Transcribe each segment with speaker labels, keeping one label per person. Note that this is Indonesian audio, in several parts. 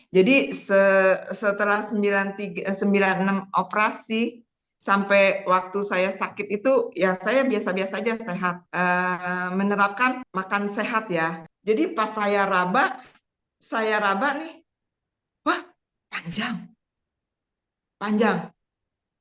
Speaker 1: Jadi setelah 96 operasi sampai waktu saya sakit itu ya saya biasa-biasa aja sehat. Menerapkan makan sehat ya. Jadi pas saya raba nih, wah panjang, panjang.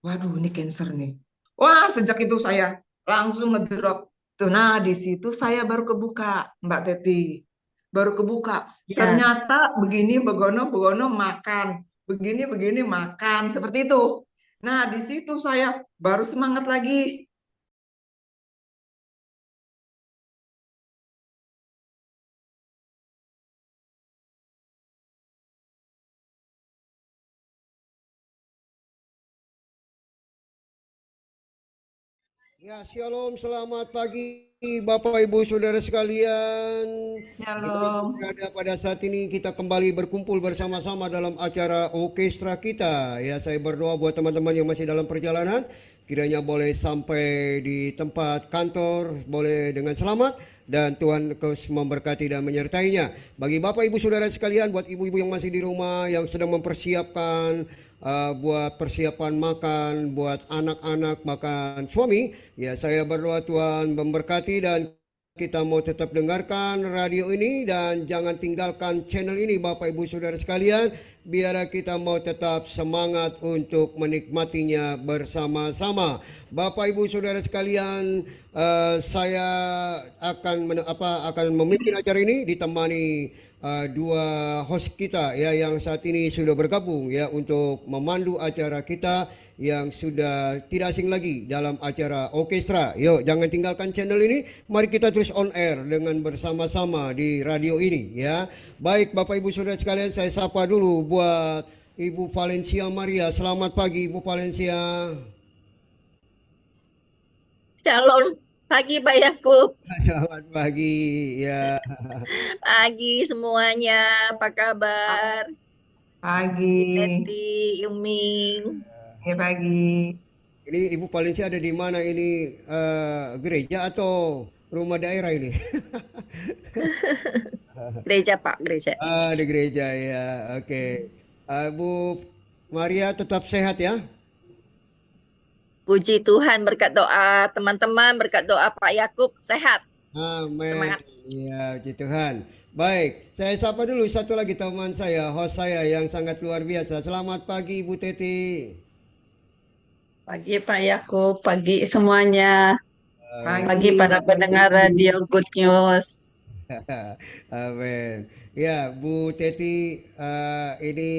Speaker 1: Waduh, ini cancer nih. Wah, sejak itu saya langsung ngedrop. Tuh, nah di situ saya baru kebuka, Mbak Teti. Baru kebuka.
Speaker 2: Ya.
Speaker 1: Ternyata begini, begono, begono makan. Begini, makan. Seperti itu. Nah, di situ saya baru semangat lagi.
Speaker 3: Ya, shalom, selamat pagi Bapak Ibu Saudara sekalian. Dimanapun
Speaker 1: Shalom.
Speaker 3: berada pada saat ini kita kembali berkumpul bersama-sama dalam acara orkestra kita. Ya, saya berdoa buat teman-teman yang masih dalam perjalanan, kiranya boleh sampai di tempat kantor, boleh dengan selamat dan Tuhan terus memberkati dan menyertainya. Bagi Bapak Ibu Saudara sekalian, buat ibu-ibu yang masih di rumah yang sedang mempersiapkan buat persiapan makan, buat anak-anak makan suami, ya saya berdoa Tuhan memberkati dan kita mau tetap dengarkan radio ini dan jangan tinggalkan channel ini Bapak Ibu Saudara sekalian, biar kita mau tetap semangat untuk menikmatinya bersama-sama. Bapak Ibu Saudara sekalian, saya akan memimpin acara ini ditemani dua host kita ya yang saat ini sudah bergabung ya untuk memandu acara kita yang sudah tidak asing lagi dalam acara orkestra. Yuk jangan tinggalkan channel ini. Mari kita terus on air dengan bersama-sama di radio ini ya. Baik Bapak Ibu Saudara sekalian, saya sapa dulu buat Ibu Valencia Maria. Selamat pagi Ibu Valencia.
Speaker 2: Shalom pagi Pak Yakub.
Speaker 3: Selamat pagi ya.
Speaker 2: Pagi semuanya. Apa kabar?
Speaker 1: Pagi.
Speaker 2: Bu Teti, Yuming.
Speaker 1: Pagi.
Speaker 3: Ini Ibu Valencia ada di mana ini, gereja atau rumah daerah ini?
Speaker 2: Gereja Pak, gereja.
Speaker 3: Di gereja ya. Oke. Bu Maria tetap sehat ya.
Speaker 2: Puji Tuhan berkat doa teman-teman, berkat doa Pak Yakub sehat.
Speaker 3: Amin.
Speaker 2: Semangat.
Speaker 3: Ya, puji Tuhan. Baik, saya sapa dulu satu lagi teman saya, host saya yang sangat luar biasa. Selamat pagi, Ibu Teti.
Speaker 4: Pagi Pak Yakub, pagi semuanya, pagi
Speaker 1: Pagi,
Speaker 4: para
Speaker 1: Mbak
Speaker 4: pendengar
Speaker 1: Teti.
Speaker 4: radio Good News.
Speaker 3: Amin. Ya, Bu Teti, ini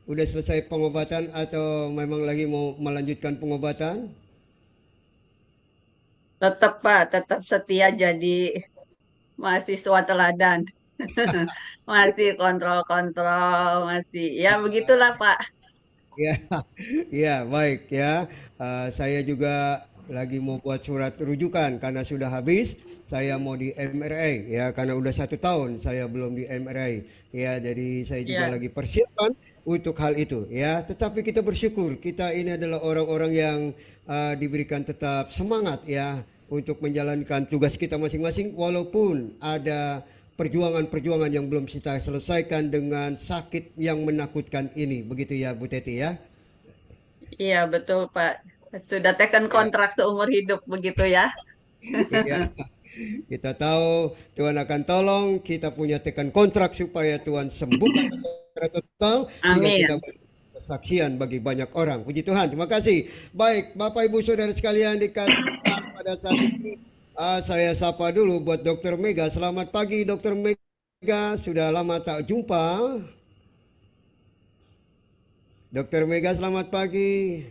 Speaker 3: udah selesai pengobatan atau memang lagi mau melanjutkan pengobatan?
Speaker 4: Tetap Pak, tetap setia jadi mahasiswa teladan. Masih kontrol-kontrol, masih ya begitulah Pak.
Speaker 3: Ya, ya baik ya. Saya juga lagi mau buat surat rujukan karena sudah habis. Saya mau di MRI ya karena udah 1 tahun saya belum di MRI ya. Jadi saya juga
Speaker 4: Ya,
Speaker 3: lagi persiapan untuk hal itu ya. Tetapi kita bersyukur kita ini adalah orang-orang yang diberikan tetap semangat ya untuk menjalankan tugas kita masing-masing walaupun ada perjuangan-perjuangan yang belum kita selesaikan dengan sakit yang menakutkan ini. Begitu ya Bu Teti ya.
Speaker 4: iya betul Pak. Sudah taken
Speaker 3: Ya,
Speaker 4: kontrak seumur hidup begitu ya.
Speaker 3: iya. Kita tahu Tuhan akan tolong, kita punya tekan kontrak supaya Tuhan sembuhkan secara total hingga kita
Speaker 4: Amin.
Speaker 3: kesaksian bagi banyak orang. Puji Tuhan, terima kasih. Baik, Bapak Ibu Saudara sekalian dikasih Tuhan pada saat ini saya sapa dulu buat Dokter Mega. Selamat pagi Dokter Mega, sudah lama tak jumpa. Dokter Mega selamat pagi.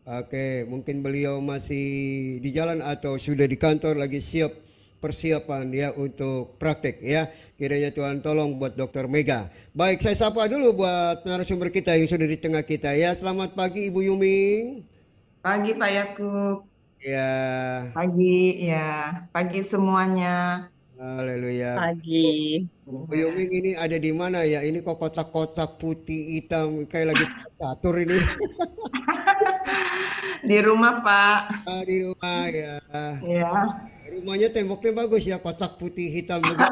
Speaker 3: Oke, mungkin beliau masih di jalan atau sudah di kantor lagi siap persiapan ya untuk praktek ya. Kiranya Tuhan tolong buat Dokter Mega. Baik, saya sapa dulu buat narasumber kita yang sudah di tengah kita ya. Selamat pagi Ibu Yuming.
Speaker 1: Pagi, Pak Yakub.
Speaker 3: Ya,
Speaker 1: Pagi, ya. Pagi semuanya.
Speaker 3: haleluya.
Speaker 4: Pagi.
Speaker 3: Bu Yuming ini ada di mana ya? Ini kok kotak-kotak putih hitam kayak lagi catur ini.
Speaker 1: Di rumah, Pak.
Speaker 3: Di rumah ya.
Speaker 1: Ya.
Speaker 3: Rumahnya temboknya bagus ya, kotak putih hitam begitu.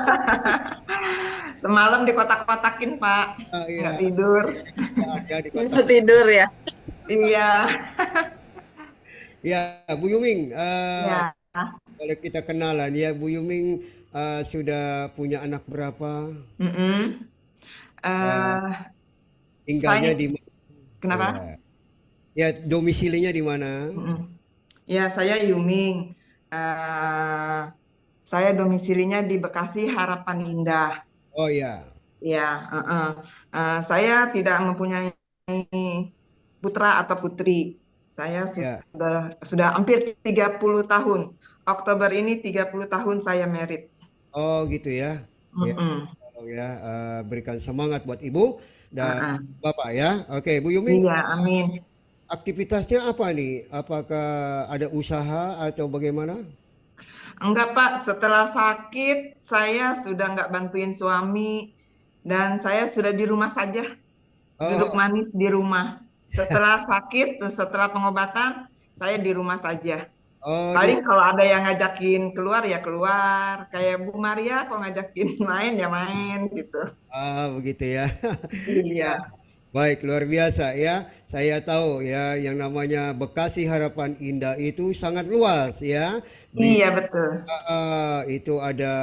Speaker 1: Semalam dikotak-kotakin, Pak. Nggak
Speaker 3: Ya,
Speaker 1: tidur.
Speaker 3: ya di kota.
Speaker 4: Bisa tidur ya.
Speaker 1: Iya.
Speaker 3: Ya, Bu Yuming,
Speaker 1: Ya.
Speaker 3: boleh kita kenalan ya, Bu Yuming sudah punya anak berapa?
Speaker 1: Mm-mm.
Speaker 3: Eh,
Speaker 1: Eh,
Speaker 3: tinggalnya
Speaker 1: saya
Speaker 3: di mana?
Speaker 1: kenapa?
Speaker 3: Ya, ya domisilinya di mana?
Speaker 1: Mm-mm. Ya, saya Yuming. Eh, saya domisilinya di Bekasi Harapan Indah.
Speaker 3: Oh ya,
Speaker 1: Ya, saya tidak mempunyai putra atau putri. Saya
Speaker 3: ya.
Speaker 1: sudah hampir 30 tahun. Oktober ini 30 tahun saya merit.
Speaker 3: Oh gitu ya. Ya,
Speaker 1: Mm-mm.
Speaker 3: oh ya, berikan semangat buat Ibu dan
Speaker 1: Uh-uh.
Speaker 3: Bapak ya. Oke, Bu Yuming,
Speaker 1: Iya, amin.
Speaker 3: aktivitasnya apa nih? Apakah ada usaha atau bagaimana?
Speaker 1: Enggak, Pak. Setelah sakit, saya sudah nggak bantuin suami dan saya sudah di rumah saja, duduk
Speaker 3: Oh,
Speaker 1: manis di rumah. Setelah sakit, setelah pengobatan, saya di rumah saja.
Speaker 3: oh di,
Speaker 1: Paling kalau ada yang ngajakin keluar ya keluar. Kayak Bu Maria kalau ngajakin main ya main gitu.
Speaker 3: begitu ya. Ya,
Speaker 1: Iya.
Speaker 3: baik, luar biasa ya. Saya tahu ya yang namanya Bekasi Harapan Indah itu sangat luas ya.
Speaker 1: Iya, betul.
Speaker 3: Itu ada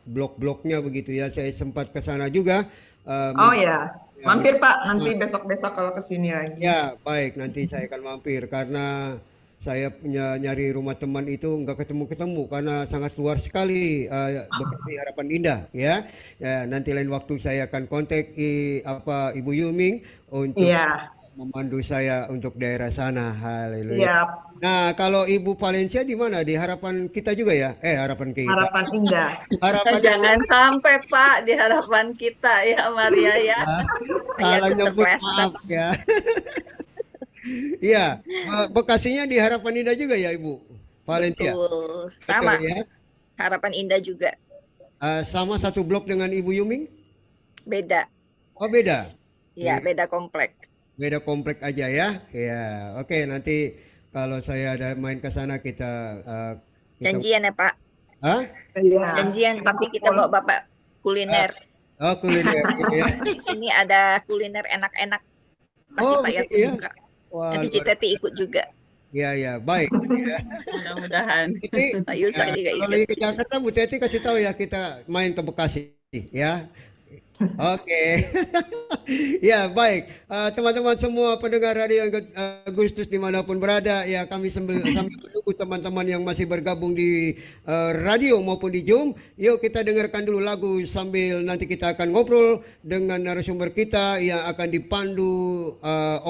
Speaker 3: blok-bloknya begitu ya. Saya sempat ke sana juga.
Speaker 1: Oh
Speaker 3: Mungkin
Speaker 1: ya.
Speaker 3: ya,
Speaker 1: Mampir Pak, nanti besok-besok kalau ke sini lagi.
Speaker 3: ya, baik. Nanti saya akan mampir karena saya punya nyari rumah teman itu nggak ketemu-ketemu karena sangat luar sekali Bekasi Harapan Indah ya. Ya, nanti lain waktu saya akan kontak Ibu Yuming untuk
Speaker 1: Iya,
Speaker 3: memandu saya untuk daerah sana. Haleluya.
Speaker 1: siap.
Speaker 3: Nah, kalau Ibu Valencia di mana? Di harapan kita juga ya? Harapan kita.
Speaker 1: Harapan indah.
Speaker 3: Harapan
Speaker 4: Jangan sampai Pak di harapan kita ya Maria ya.
Speaker 2: Saya
Speaker 3: salah nyebut,
Speaker 2: kepleset.
Speaker 3: maaf ya. Iya, Bekasinya di Harapan Indah juga ya Ibu Valencia.
Speaker 2: Betul.
Speaker 3: Betul
Speaker 2: Sama.
Speaker 3: ya.
Speaker 2: Harapan Indah juga.
Speaker 3: Sama satu blok dengan Ibu Yuming?
Speaker 2: Beda.
Speaker 3: Oh beda.
Speaker 2: Iya,
Speaker 3: Iya,
Speaker 2: beda kompleks.
Speaker 3: beda komplek aja ya. Ya, oke nanti kalau saya ada main ke sana kita
Speaker 2: Janjian ya, Pak.
Speaker 3: ah
Speaker 1: Iya.
Speaker 2: Janjian
Speaker 1: Kita
Speaker 2: nanti kita
Speaker 1: kumpul.
Speaker 2: bawa Bapak kuliner.
Speaker 3: oh kuliner gitu ya.
Speaker 2: Ini ada kuliner enak-enak. Pasti
Speaker 3: Oh
Speaker 2: Pak
Speaker 3: begitu
Speaker 2: Yakub
Speaker 3: ya.
Speaker 2: buka.
Speaker 3: Wah
Speaker 2: Nanti
Speaker 3: luar.
Speaker 2: Citeti ikut juga.
Speaker 3: Ya ya baik. Ya.
Speaker 4: Mudah-mudahan.
Speaker 3: Ini
Speaker 2: Pak Yulsa juga
Speaker 3: kalau
Speaker 2: ikut.
Speaker 3: lagi ke Jakarta Bu Teti kasih tahu ya kita main ke Bekasi ya. Oke. Ya, baik. Teman-teman semua pendengar radio Agustus dimanapun berada, ya kami sambil menunggu teman-teman yang masih bergabung di radio maupun di Zoom. Yuk kita dengarkan dulu lagu sambil nanti kita akan ngobrol dengan narasumber kita yang akan dipandu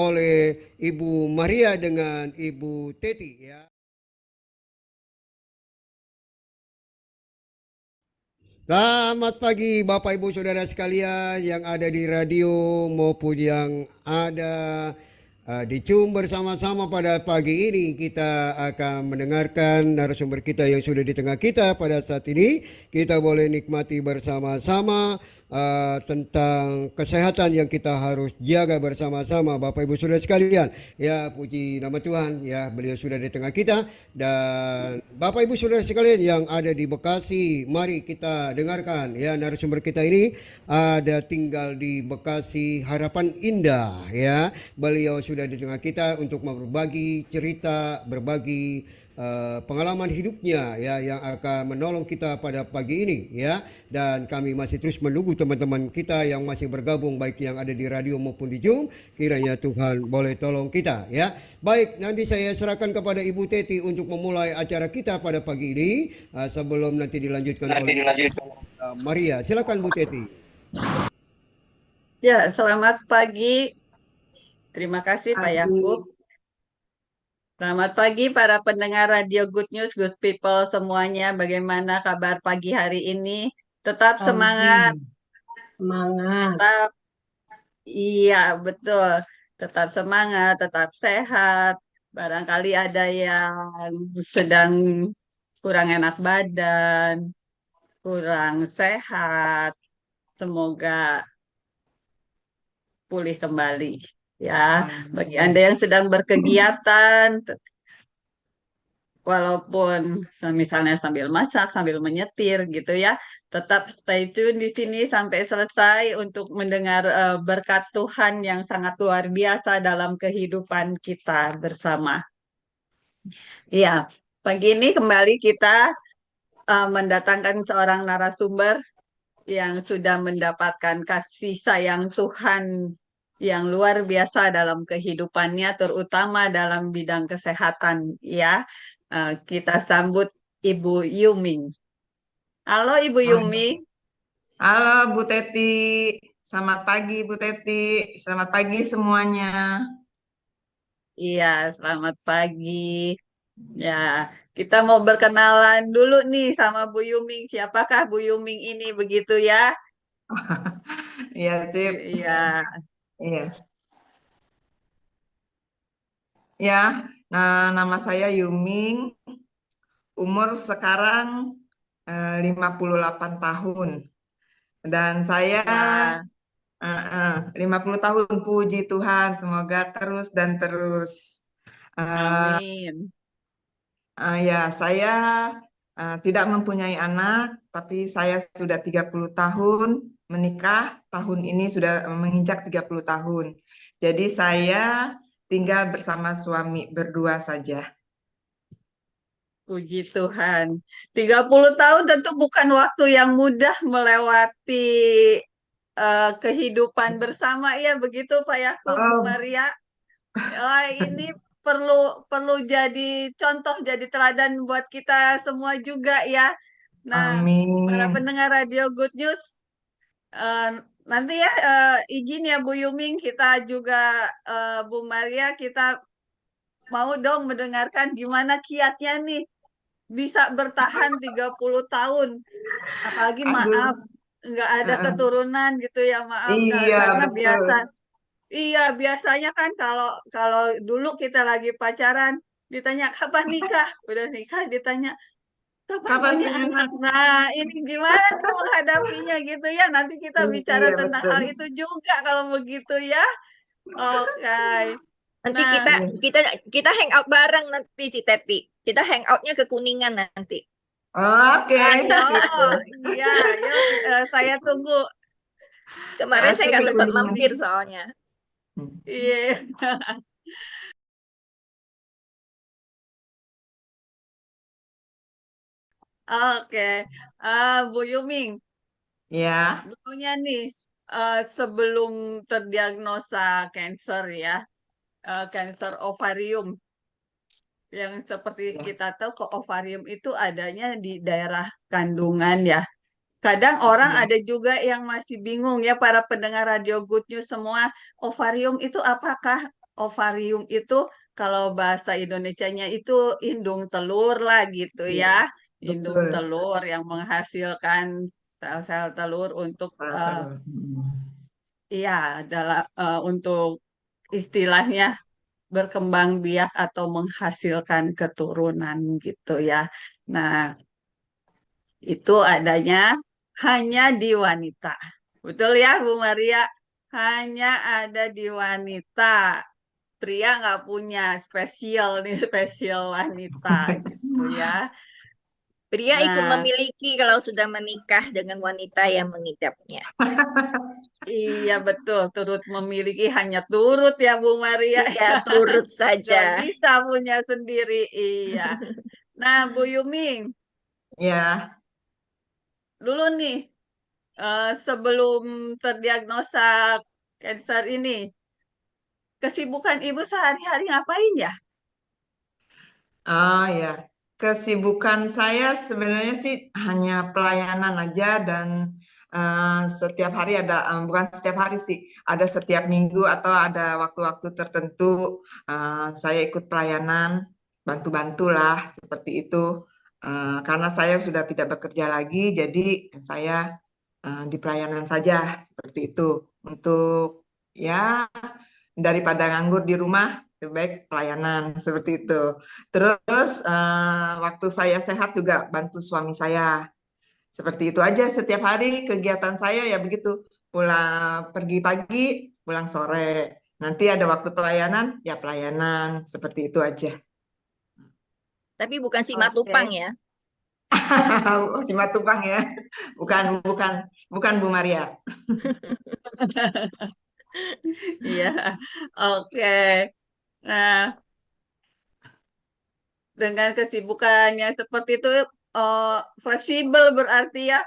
Speaker 3: oleh Ibu Maria dengan Ibu Teti ya. Selamat pagi Bapak Ibu Saudara sekalian yang ada di radio maupun yang ada di Zoom bersama-sama pada pagi ini. Kita akan mendengarkan narasumber kita yang sudah di tengah kita pada saat ini. Kita boleh nikmati bersama-sama tentang kesehatan yang kita harus jaga bersama-sama Bapak Ibu Saudara sekalian. Ya puji nama Tuhan ya beliau sudah di tengah kita dan Bapak Ibu Saudara sekalian yang ada di Bekasi, mari kita dengarkan ya narasumber kita ini ada tinggal di Bekasi Harapan Indah ya. Beliau sudah di tengah kita untuk berbagi cerita, berbagi pengalaman hidupnya ya yang akan menolong kita pada pagi ini ya, dan kami masih terus menunggu teman-teman kita yang masih bergabung baik yang ada di radio maupun di Zoom. Kiranya Tuhan boleh tolong kita ya. Baik, nanti saya serahkan kepada Ibu Teti untuk memulai acara kita pada pagi ini sebelum nanti dilanjutkan oleh Maria. Silakan Bu Teti.
Speaker 4: Ya, selamat pagi. Terima kasih Pak Yakub. Selamat pagi para pendengar Radio Good News, Good People semuanya. Bagaimana kabar pagi hari ini? Tetap semangat.
Speaker 5: Semangat.
Speaker 4: Tetap, iya betul. Tetap semangat, tetap sehat. Barangkali ada yang sedang kurang enak badan, kurang sehat. Semoga pulih kembali. Ya, bagi Anda yang sedang berkegiatan, walaupun misalnya sambil masak, sambil menyetir gitu ya, tetap stay tune di sini sampai selesai untuk mendengar berkat Tuhan yang sangat luar biasa dalam kehidupan kita bersama. Iya, pagi ini kembali kita mendatangkan seorang narasumber yang sudah mendapatkan kasih sayang Tuhan yang luar biasa dalam kehidupannya, terutama dalam bidang kesehatan. Ya, kita sambut Ibu Yuming. Halo Ibu Yuming.
Speaker 1: Halo Bu Teti, selamat pagi Bu Teti, selamat pagi semuanya.
Speaker 4: Iya, selamat pagi. Ya, kita mau berkenalan dulu nih sama Bu Yuming. Siapakah Bu Yuming ini begitu ya?
Speaker 1: Iya, sip.
Speaker 4: Iya.
Speaker 1: Iya. Ya, nah, nama saya Yuming, umur sekarang 58 tahun. Dan saya
Speaker 4: Wah,
Speaker 1: 50 tahun, puji Tuhan, semoga terus dan terus. Eh,
Speaker 4: amin.
Speaker 1: ya, saya tidak mempunyai anak, tapi saya sudah 30 tahun menikah, tahun ini sudah menginjak 30 tahun. Jadi saya tinggal bersama suami berdua saja.
Speaker 4: Puji Tuhan. 30 tahun tentu bukan waktu yang mudah melewati kehidupan bersama ya begitu Pak Yakub, Bu
Speaker 1: Oh,
Speaker 4: Maria. Ini perlu perlu jadi contoh, jadi teladan buat kita semua juga ya. Nah, para
Speaker 1: amin.
Speaker 4: pendengar Radio Good News, eh, nanti ya izin ya Bu Yuming, kita juga Bu Maria, kita mau dong mendengarkan gimana kiatnya nih bisa bertahan 30 tahun. Apalagi
Speaker 1: Aduh,
Speaker 4: maaf, nggak ada
Speaker 1: eh,
Speaker 4: keturunan gitu ya, maaf.
Speaker 1: iya
Speaker 4: Karena
Speaker 1: betul.
Speaker 4: biasa, iya biasanya kan kalau kalau dulu kita lagi pacaran, ditanya kapan nikah, udah nikah ditanya kapan
Speaker 1: Kapan
Speaker 4: punya
Speaker 1: punya
Speaker 4: anak.
Speaker 1: anak?
Speaker 4: Nah, ini gimana nih menghadapinya gitu ya. Nanti kita bicara
Speaker 1: Iya
Speaker 4: tentang
Speaker 1: betul.
Speaker 4: hal itu juga kalau begitu ya. Oke.
Speaker 2: Nanti
Speaker 4: Nah,
Speaker 2: kita kita kita hangout bareng nanti si Teti. Kita hangoutnya ke Kuningan nanti.
Speaker 1: Oke,
Speaker 4: ayo,
Speaker 1: sip.
Speaker 4: iya, yuk saya tunggu.
Speaker 2: Kemarin saya
Speaker 1: Asik
Speaker 2: nggak
Speaker 1: ke
Speaker 2: sempat mampir
Speaker 1: Kuningan.
Speaker 2: soalnya.
Speaker 4: Iya. Oke, Bu Yuming,
Speaker 1: Ya,
Speaker 4: dulunya nih sebelum terdiagnosa cancer ya, cancer ovarium, yang seperti
Speaker 1: ya,
Speaker 4: kita tahu ke ovarium itu adanya di daerah kandungan ya. Kadang orang
Speaker 1: ya.
Speaker 4: ada juga yang masih bingung ya para pendengar Radio Good News semua, ovarium itu apakah? Ovarium itu kalau bahasa Indonesianya itu indung telur lah gitu
Speaker 1: Iya,
Speaker 4: ya. Indung
Speaker 1: betul.
Speaker 4: telur yang menghasilkan sel-sel telur untuk
Speaker 1: Terus.
Speaker 4: iya untuk istilahnya berkembang biak atau menghasilkan keturunan gitu ya. Nah, itu adanya hanya di wanita. Betul ya, Bu Maria? Hanya ada di wanita. Pria nggak punya spesial nih, spesial wanita gitu ya.
Speaker 2: Pria ikut
Speaker 4: Nah,
Speaker 2: memiliki kalau sudah menikah dengan wanita yang mengidapnya.
Speaker 4: iya betul, turut memiliki hanya turut ya Bu Maria.
Speaker 2: Iya, turut
Speaker 4: Nggak
Speaker 2: saja.
Speaker 4: bisa punya sendiri, iya. Nah, Bu Yuming,
Speaker 1: Ya,
Speaker 4: dulu nih, sebelum terdiagnosa cancer ini, kesibukan ibu sehari-hari ngapain ya?
Speaker 1: oh ya. Kesibukan saya sebenarnya sih hanya pelayanan aja dan setiap hari ada, bukan setiap hari sih, ada setiap minggu atau ada waktu-waktu tertentu saya ikut pelayanan, bantu-bantu lah seperti itu. Karena saya sudah tidak bekerja lagi, jadi saya di pelayanan saja seperti itu. Untuk ya daripada nganggur di rumah, lebih baik pelayanan seperti itu. Terus waktu saya sehat juga bantu suami saya. Seperti itu aja setiap hari kegiatan saya ya begitu. Pulang pergi pagi, pulang sore. Nanti ada waktu pelayanan, ya pelayanan. Seperti itu aja.
Speaker 2: Tapi bukan si
Speaker 4: Oke.
Speaker 2: Matupang ya.
Speaker 1: Oh, Simatupang ya. Bukan, bukan, bukan Bu Maria.
Speaker 4: Iya, oke. Nah, dengan kesibukannya seperti itu, fleksibel berarti ya,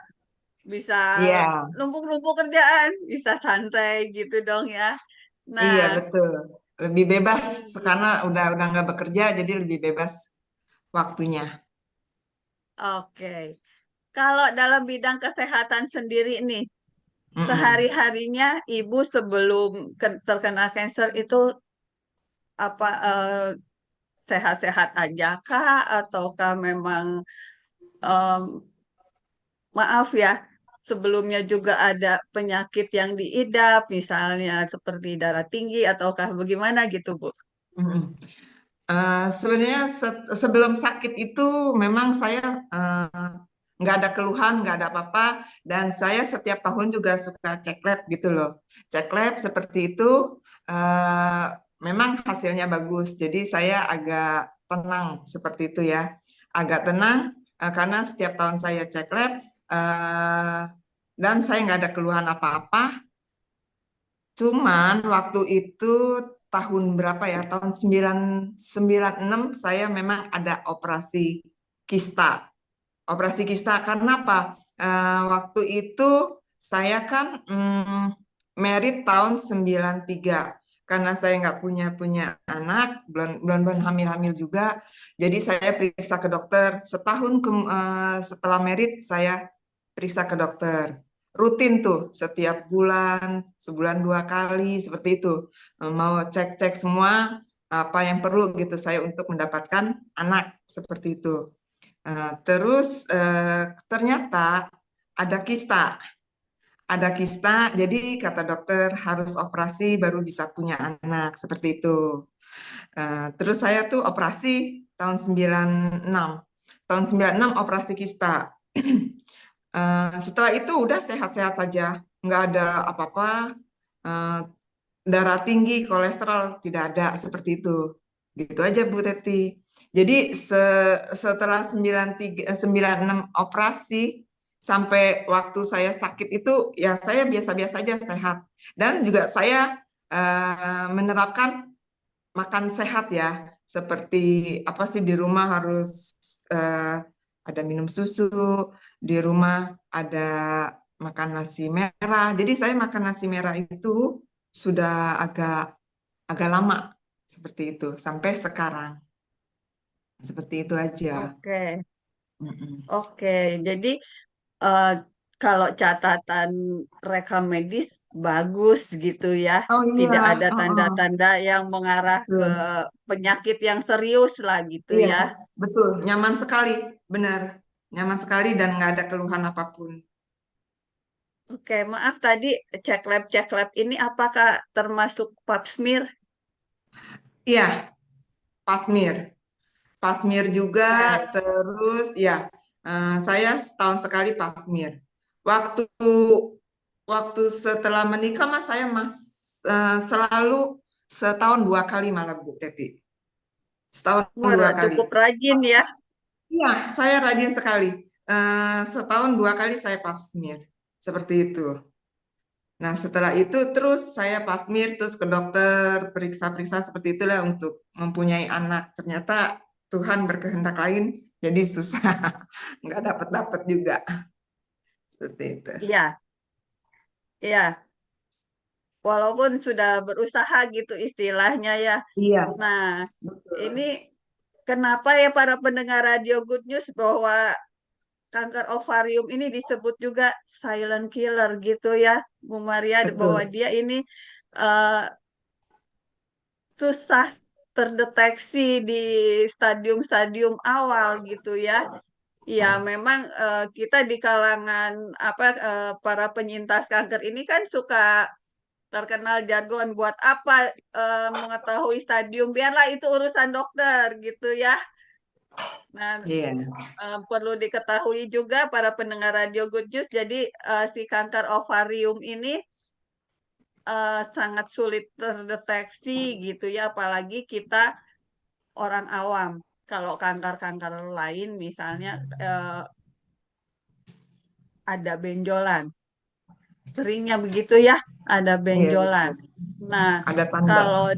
Speaker 4: bisa
Speaker 1: Iya,
Speaker 4: numpuk-numpuk kerjaan, bisa santai gitu dong ya.
Speaker 1: iya
Speaker 4: Nah,
Speaker 1: betul. Lebih bebas
Speaker 4: hmm,
Speaker 1: karena udah nggak bekerja, jadi lebih bebas waktunya.
Speaker 4: oke. Kalau dalam bidang kesehatan sendiri nih,
Speaker 1: Mm-mm.
Speaker 4: sehari-harinya ibu sebelum terkena kanker itu apa sehat-sehat aja kah ataukah memang em, maaf ya sebelumnya juga ada penyakit yang diidap misalnya seperti darah tinggi ataukah bagaimana gitu Bu?
Speaker 1: Mm-mm. Sebenarnya sebelum sakit itu memang saya nggak ada keluhan, nggak ada apa-apa, dan saya setiap tahun juga suka cek lab gitu loh. Cek lab seperti itu, eh, memang hasilnya bagus, jadi saya agak tenang seperti itu ya. Agak tenang karena setiap tahun saya cek lab, eh, dan saya nggak ada keluhan apa-apa. Cuman waktu itu tahun berapa ya? Tahun 996 saya memang ada operasi kista. Operasi kista karena apa? Waktu itu saya kan merit tahun 93. Karena saya nggak punya punya anak, belum hamil-hamil juga. Jadi saya periksa ke dokter. Setahun setelah merit saya periksa ke dokter. Rutin tuh setiap bulan, sebulan 2 kali seperti itu. Mau cek-cek semua apa yang perlu gitu saya untuk mendapatkan anak seperti itu. Terus ternyata ada kista, jadi kata dokter harus operasi baru bisa punya anak seperti itu. Terus saya tuh operasi tahun 96, operasi kista. Setelah itu udah sehat-sehat saja, nggak ada apa-apa. Eh, Darah tinggi, kolesterol tidak ada seperti itu. Gitu aja Bu Teti. Jadi setelah 96 operasi sampai waktu saya sakit itu ya saya biasa-biasa aja sehat. Dan juga saya menerapkan makan sehat ya. Seperti apa sih di rumah harus ada minum susu, di rumah ada makan nasi merah. Jadi saya makan nasi merah itu sudah agak agak lama seperti itu sampai sekarang. Seperti itu aja.
Speaker 4: Oke,
Speaker 1: Mm-mm.
Speaker 4: oke. Jadi eh, kalau catatan rekam medis bagus gitu ya,
Speaker 1: Oh iya,
Speaker 4: tidak ada
Speaker 1: oh, oh,
Speaker 4: tanda-tanda yang mengarah ke
Speaker 1: betul.
Speaker 4: penyakit yang serius lah gitu
Speaker 1: Iya,
Speaker 4: ya.
Speaker 1: betul. Nyaman sekali, benar. Nyaman sekali dan nggak ada keluhan apapun.
Speaker 4: Oke, maaf tadi cek lab ini apakah termasuk pap smear?
Speaker 1: Iya, Pasmir. Pasmir juga,
Speaker 4: Oke.
Speaker 1: terus ya saya setahun sekali pasmir. Waktu waktu setelah menikah mas saya selalu setahun 2 kali malah Bu Teti. Setahun
Speaker 4: Wah,
Speaker 1: 2 kali.
Speaker 4: cukup rajin ya.
Speaker 1: Iya, saya rajin sekali. Setahun 2 kali saya pasmir. Seperti itu. Nah, setelah itu terus saya pasmir, terus ke dokter, periksa-periksa seperti itulah untuk mempunyai anak. Ternyata Tuhan berkehendak lain, jadi susah. Nggak dapat-dapat juga. Seperti itu.
Speaker 4: Iya, iya. Walaupun sudah berusaha gitu istilahnya ya.
Speaker 1: Iya,
Speaker 4: Nah, ini
Speaker 1: betul.
Speaker 4: kenapa ya para pendengar Radio Good News bahwa kanker ovarium ini disebut juga silent killer gitu ya, Bu Maria, bahwa
Speaker 1: Betul.
Speaker 4: dia ini eh, susah terdeteksi di stadium-stadium awal gitu ya. Ya, memang kita di kalangan apa para penyintas kanker ini kan suka terkenal jargon buat apa mengetahui stadium, biarlah itu urusan dokter gitu ya. Nah,
Speaker 1: Iya.
Speaker 4: perlu diketahui juga para pendengar Radio Good News, jadi si kanker ovarium ini sangat sulit terdeteksi gitu ya, apalagi kita orang awam. kalau kanker-kanker lain misalnya ada benjolan. Seringnya begitu ya, ada
Speaker 1: Iya,
Speaker 4: benjolan.
Speaker 1: betul.
Speaker 4: Nah,
Speaker 1: Ada tanda.
Speaker 4: kalau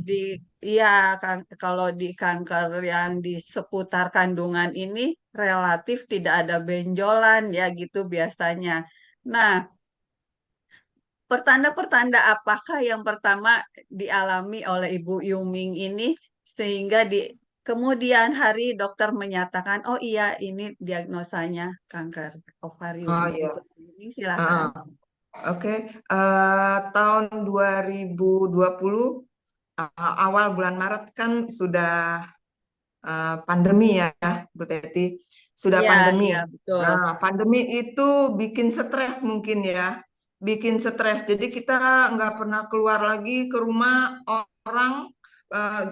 Speaker 4: iya kalau di kanker yang di seputar kandungan ini relatif tidak ada benjolan ya gitu biasanya. Nah, pertanda-pertanda apakah yang pertama dialami oleh Ibu Yuming ini sehingga di kemudian hari dokter menyatakan, oh iya ini diagnosanya kanker ovarium.
Speaker 1: Oh iya.
Speaker 4: Ibu Yuming silakan.
Speaker 1: Heeh. Oke. Tahun 2020 awal bulan Maret kan sudah pandemi ya, Bu Teti. Sudah
Speaker 4: Iya,
Speaker 1: pandemi.
Speaker 4: iya betul.
Speaker 1: Nah, pandemi itu bikin stres mungkin ya. Bikin stres. Jadi kita nggak pernah keluar lagi ke rumah orang,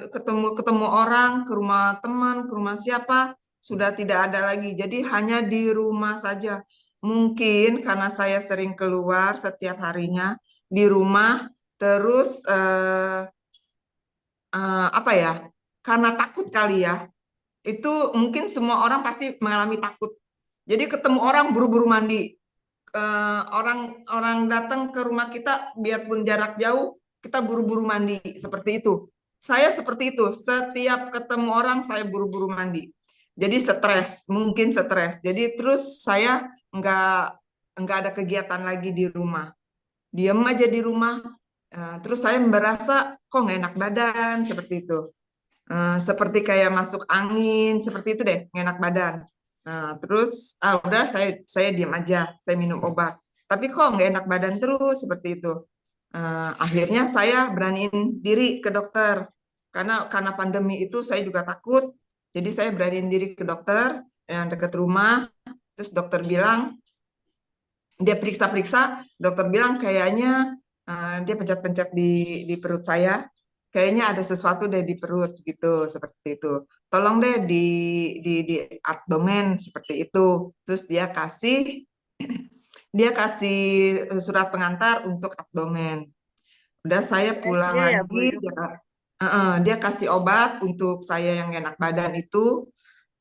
Speaker 1: ketemu orang, ke rumah teman, ke rumah siapa, sudah tidak ada lagi. Jadi hanya di rumah saja. Mungkin karena saya sering keluar setiap harinya di rumah, terus apa ya? Karena takut kali ya, itu mungkin semua orang pasti mengalami takut. Jadi ketemu orang buru-buru mandi. Orang datang ke rumah kita, biarpun jarak jauh, kita buru-buru mandi seperti itu. Saya seperti itu. Setiap ketemu orang, saya buru-buru mandi. Jadi stres, mungkin stres. Jadi terus saya nggak ada kegiatan lagi di rumah. Diam aja di rumah. Terus saya merasa kok nggak enak badan seperti itu. Seperti kayak masuk angin, seperti itu deh, nggak enak badan. Terus udah saya diam aja, saya minum obat. Tapi kok nggak enak badan terus seperti itu. Akhirnya saya beraniin diri ke dokter karena pandemi itu saya juga takut. Jadi saya beraniin diri ke dokter yang dekat rumah. Terus dokter bilang, dia periksa-periksa, dokter bilang kayaknya dia pencet-pencet di perut saya, kayaknya ada sesuatu deh di perut gitu, seperti itu. Tolong deh di abdomen seperti itu. Terus dia kasih surat pengantar untuk abdomen. Udah saya
Speaker 4: USG
Speaker 1: pulang
Speaker 4: ya Bu
Speaker 1: lagi,
Speaker 4: Yu?
Speaker 1: dia kasih obat untuk saya yang nggak enak badan itu.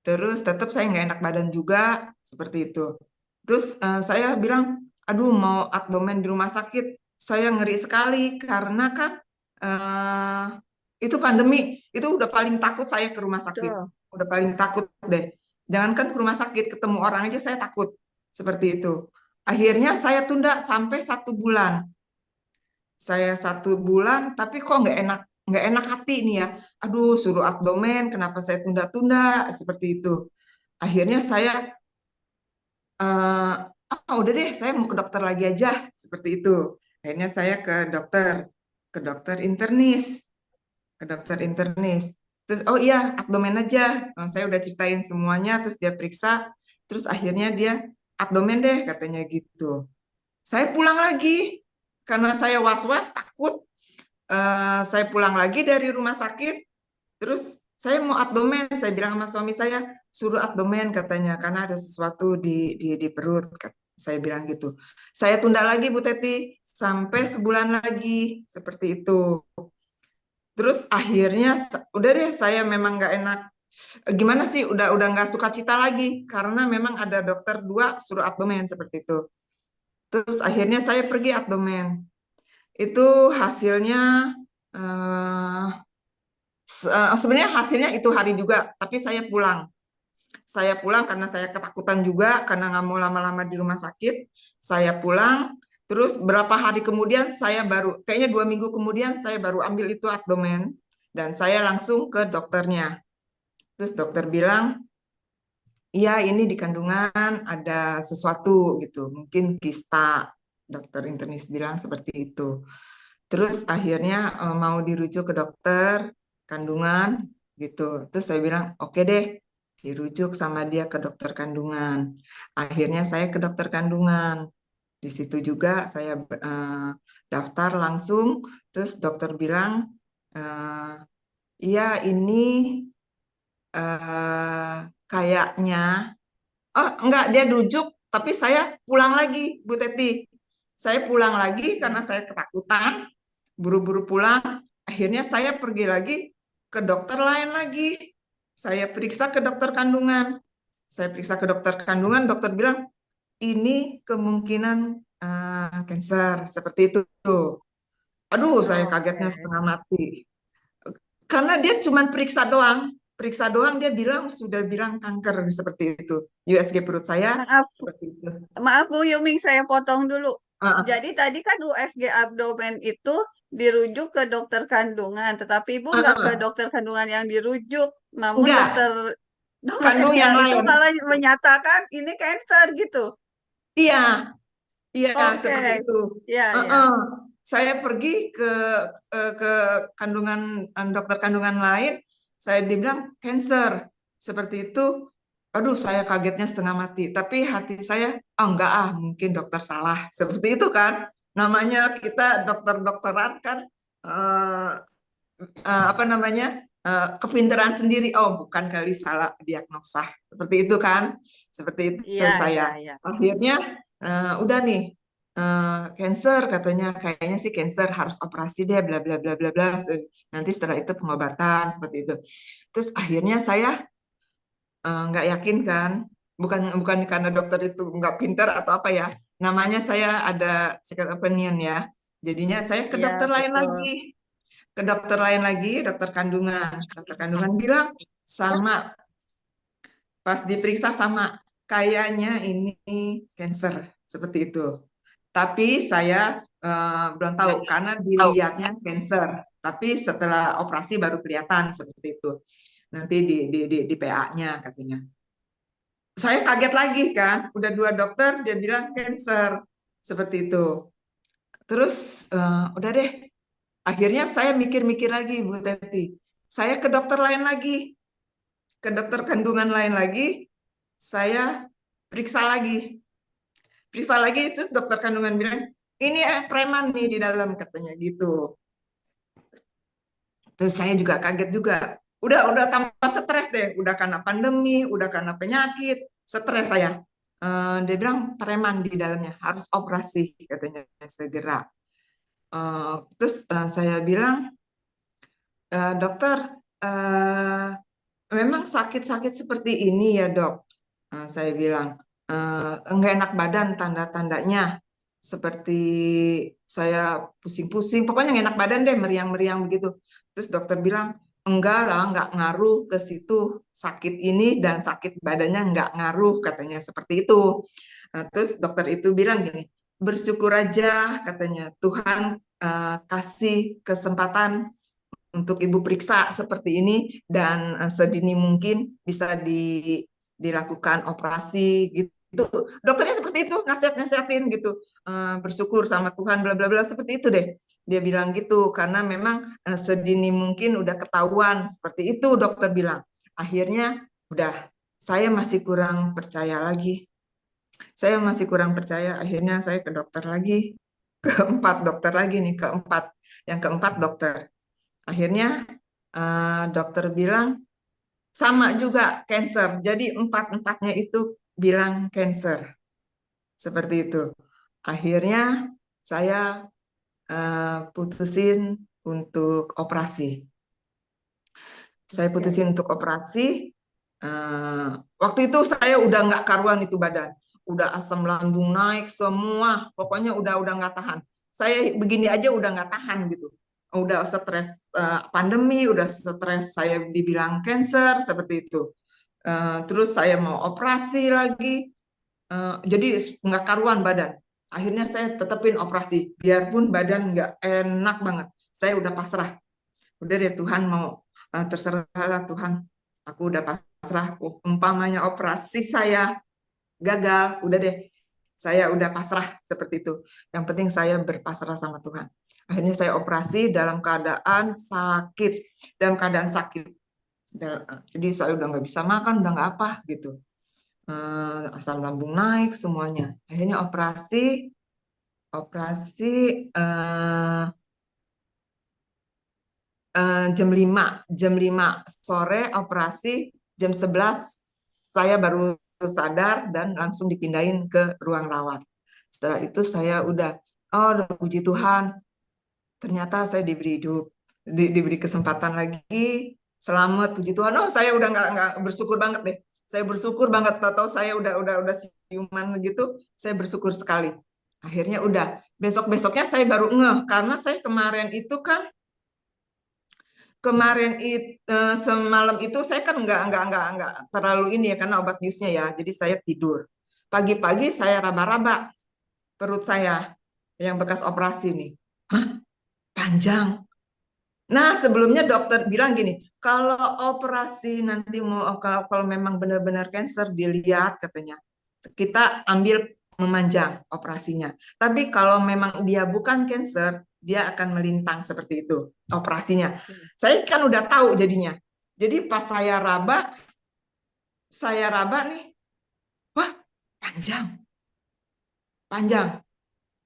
Speaker 1: Terus tetap saya nggak enak badan juga, seperti itu. Terus saya bilang, aduh mau abdomen di rumah sakit, saya ngeri sekali karena kan eh, itu pandemi, itu udah paling takut saya ke rumah sakit,
Speaker 4: Betul.
Speaker 1: udah paling takut deh. Jangankan ke rumah sakit, ketemu orang aja saya takut, seperti itu. Akhirnya saya tunda sampai 1 bulan. Saya 1 bulan, tapi kok nggak enak hati nih ya. Aduh, suruh abdomen, kenapa saya tunda-tunda seperti itu. Akhirnya saya, udah deh, saya mau ke dokter lagi aja, seperti itu. Akhirnya saya ke dokter internis, ke dokter internis. Terus, oh iya, abdomen aja. Saya udah ceritain semuanya, terus dia periksa, terus akhirnya dia abdomen deh, katanya gitu. Saya pulang lagi, karena saya was-was, takut. Saya pulang lagi dari rumah sakit, terus saya mau abdomen, saya bilang sama suami saya, suruh abdomen katanya, karena ada sesuatu di perut, saya bilang gitu. Saya tunda lagi Bu Teti, sampai sebulan lagi, seperti itu. Terus akhirnya, udah deh, saya memang nggak enak. Gimana sih, udah nggak suka cita lagi, karena memang ada dokter dua suruh abdomen, seperti itu. Terus akhirnya saya pergi abdomen. Itu hasilnya, eh, sebenarnya hasilnya itu hari juga, tapi saya pulang. Saya pulang karena saya ketakutan juga, karena nggak mau lama-lama di rumah sakit. Saya pulang, terus berapa hari kemudian kayaknya 2 minggu kemudian saya baru ambil itu abdomen, dan saya langsung ke dokternya. Terus dokter bilang, iya ini di kandungan ada sesuatu gitu, mungkin kista. Dokter internis bilang seperti itu. Terus akhirnya mau dirujuk ke dokter kandungan gitu. Terus saya bilang, oke deh, dirujuk sama dia ke dokter kandungan. Akhirnya saya ke dokter kandungan. Di situ juga saya daftar langsung. Terus dokter bilang, eh, iya ini kayaknya, oh enggak, dia rujuk, tapi saya pulang lagi, Bu Teti. Saya pulang lagi karena saya ketakutan, buru-buru pulang. Akhirnya saya pergi lagi ke dokter lain lagi. Saya periksa ke dokter kandungan. Saya periksa ke dokter kandungan, dokter bilang ini kemungkinan kanker seperti itu. Aduh, saya kagetnya
Speaker 4: Oke.
Speaker 1: setengah mati. Karena dia cuma periksa doang dia bilang sudah bilang kanker seperti itu. USG perut saya
Speaker 4: Maaf,
Speaker 1: seperti itu.
Speaker 4: maaf Bu Yuming, saya potong dulu.
Speaker 1: Ah,
Speaker 4: Jadi tadi kan USG abdomen itu dirujuk ke dokter kandungan, tetapi Ibu
Speaker 1: ah,
Speaker 4: nggak ke
Speaker 1: ah.
Speaker 4: dokter kandungan yang dirujuk, namun
Speaker 1: Enggak, kandung
Speaker 4: dokternya
Speaker 1: yang
Speaker 4: itu
Speaker 1: lain.
Speaker 4: malah menyatakan ini cancer gitu.
Speaker 1: Iya, iya
Speaker 4: Oke,
Speaker 1: seperti itu.
Speaker 4: ya ya.
Speaker 1: Heeh. Saya pergi ke kandungan dokter kandungan lain, saya dibilang cancer seperti itu. Aduh, saya kagetnya setengah mati. Tapi hati saya, oh enggak mungkin dokter salah. Seperti itu kan. Namanya kita dokter-dokteran kan, eh, apa namanya, kepintaran sendiri. Oh, bukan kali salah diagnosa. Seperti itu kan. Seperti itu
Speaker 4: Iya
Speaker 1: saya.
Speaker 4: iya iya.
Speaker 1: Akhirnya, udah nih, cancer katanya, kayaknya sih cancer harus operasi deh, bla bla bla bla bla. Nanti setelah itu pengobatan seperti itu. Terus akhirnya saya nggak yakin kan, bukan bukan karena dokter itu nggak pintar atau apa ya, namanya saya ada second opinion ya, jadinya saya ke
Speaker 4: Iya,
Speaker 1: dokter lain
Speaker 4: betul.
Speaker 1: lagi, dokter kandungan bilang sama, pas diperiksa sama, kayaknya ini cancer seperti itu, tapi saya belum tahu karena dilihatnya cancer, tapi setelah operasi baru kelihatan seperti itu, nanti di PA-nya katanya. Saya kaget lagi kan, udah dua dokter dia bilang cancer seperti itu. Terus udah deh, akhirnya saya mikir-mikir lagi Bu Teti. Saya ke dokter lain lagi, ke dokter kandungan lain lagi, saya periksa lagi. Periksa lagi terus dokter kandungan bilang, "Ini preman nih di dalam," katanya gitu. Terus saya juga kaget juga. Udah tambah stres deh, udah karena pandemi, udah karena penyakit, stres saya. Dia bilang preman di dalamnya, harus operasi katanya segera. Terus saya bilang, dokter, eh, memang sakit-sakit seperti ini ya dok. Saya bilang, enggak enak badan tanda-tandanya. Seperti saya pusing-pusing, pokoknya nggak enak badan deh, meriang-meriang begitu. Terus dokter bilang, enggak lah, nggak ngaruh ke situ. Sakit ini dan sakit badannya nggak ngaruh, katanya seperti itu. Terus dokter itu bilang gini, bersyukur aja katanya, Tuhan kasih kesempatan untuk ibu periksa seperti ini dan sedini mungkin bisa dilakukan operasi gitu. Dokternya seperti itu nasihatin gitu. Bersyukur sama Tuhan bla bla bla seperti itu deh. Dia bilang gitu karena memang sedini mungkin udah ketahuan seperti itu dokter bilang. Akhirnya udah saya masih kurang percaya lagi. Saya masih kurang percaya. Akhirnya saya ke dokter lagi. Keempat dokter lagi nih, keempat. Yang keempat dokter. Akhirnya dokter bilang sama juga cancer. Jadi empat-empatnya itu bilang cancer. Seperti itu. Akhirnya saya putusin untuk operasi. Saya
Speaker 4: Oke.
Speaker 1: putusin untuk operasi. Waktu itu saya udah nggak karuan itu badan. Udah asam lambung naik semua. Pokoknya udah nggak tahan. Saya begini aja udah nggak tahan gitu. Udah stres pandemi, udah stres saya dibilang cancer seperti itu. Terus saya mau operasi lagi. Jadi nggak karuan badan. Akhirnya saya tetepin operasi, biarpun badan nggak enak banget. Saya udah pasrah. Udah deh Tuhan mau terserahlah Tuhan. Aku udah pasrah. Umpamanya operasi saya gagal, udah deh. Saya udah pasrah seperti itu. Yang penting saya berpasrah sama Tuhan. Akhirnya saya operasi dalam keadaan sakit, dalam keadaan sakit. Jadi saya udah nggak bisa makan, udah nggak apa gitu. Asam lambung naik semuanya. Akhirnya operasi jam 5 sore operasi, jam 11 saya baru sadar dan langsung dipindahin ke ruang rawat. Setelah itu saya udah puji Tuhan, ternyata saya diberi hidup, diberi kesempatan lagi, selamat puji Tuhan. Oh, saya udah nggak bersyukur banget deh. Saya bersyukur banget, tahu saya udah siuman gitu, saya bersyukur sekali. Akhirnya udah, besok-besoknya saya baru ngeh karena saya semalam itu saya kan nggak terlalu ini ya karena obat biusnya ya, jadi saya tidur. Pagi-pagi saya raba-raba perut saya yang bekas operasi nih. Hah, panjang. Nah, sebelumnya dokter bilang gini, kalau operasi nanti kalau memang benar-benar cancer dilihat katanya, kita ambil memanjang operasinya. Tapi kalau memang dia bukan cancer, dia akan melintang seperti itu operasinya. Saya kan udah tahu jadinya. Jadi pas saya raba nih, wah panjang, panjang.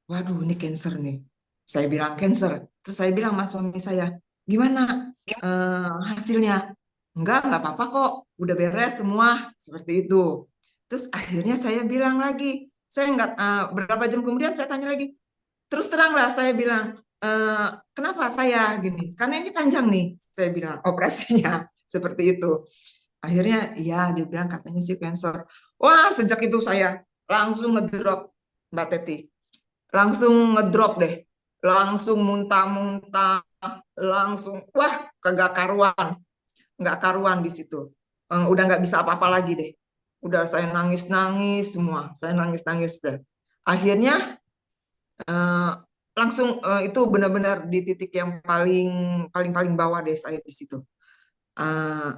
Speaker 1: Waduh, ini cancer nih. Saya bilang cancer. Terus saya bilang sama suami saya, gimana hasilnya? Enggak apa-apa kok. Udah beres semua. Seperti itu. Terus akhirnya saya bilang lagi, saya enggak, berapa jam kemudian saya tanya lagi. Terus teranglah saya bilang, kenapa saya gini? Karena ini panjang nih. Saya bilang operasinya. Seperti itu. Akhirnya, iya dia bilang katanya sih cancer. Wah, sejak itu saya langsung ngedrop Mbak Teti, langsung ngedrop deh, langsung muntah-muntah, langsung wah kagak karuan, nggak karuan di situ. Udah nggak bisa apa-apa lagi deh, udah saya nangis-nangis semua, saya nangis-nangis deh. Akhirnya eh, langsung itu benar-benar di titik yang paling paling paling bawah deh saya di situ. Eh,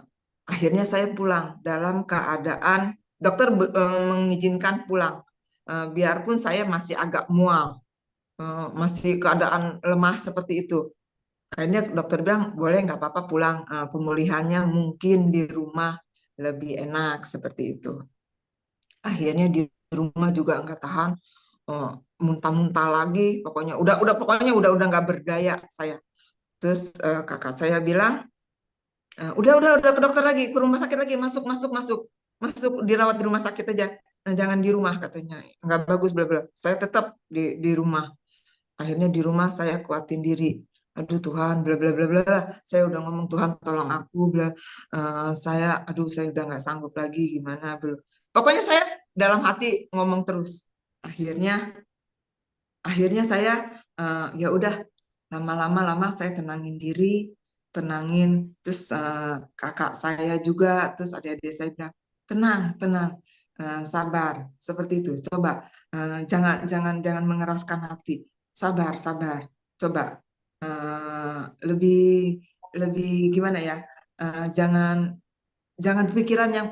Speaker 1: Akhirnya saya pulang dalam keadaan dokter mengizinkan pulang. Biarpun saya masih agak mual, masih keadaan lemah seperti itu. Akhirnya dokter bilang boleh nggak apa-apa pulang, pemulihannya mungkin di rumah lebih enak seperti itu. Akhirnya di rumah juga nggak tahan, eh, muntah-muntah lagi, pokoknya udah nggak berdaya saya. Terus kakak saya bilang, udah ke dokter lagi, ke rumah sakit lagi, masuk masuk masuk masuk dirawat di rumah sakit aja. Jangan di rumah katanya, nggak bagus bla bla. Saya tetap di rumah. Akhirnya di rumah saya kuatin diri. Aduh Tuhan, bla bla bla bla. Saya udah ngomong Tuhan tolong aku, bla. Saya udah nggak sanggup lagi, gimana, bla. Pokoknya saya dalam hati ngomong terus. Akhirnya, akhirnya saya ya udah lama-lama saya tenangin diri, tenangin. Terus kakak saya juga, terus adik-adik saya bilang tenang, tenang, sabar, seperti itu. Coba jangan jangan jangan mengeraskan hati, sabar, sabar. Coba lebih lebih gimana ya? Jangan jangan pikiran yang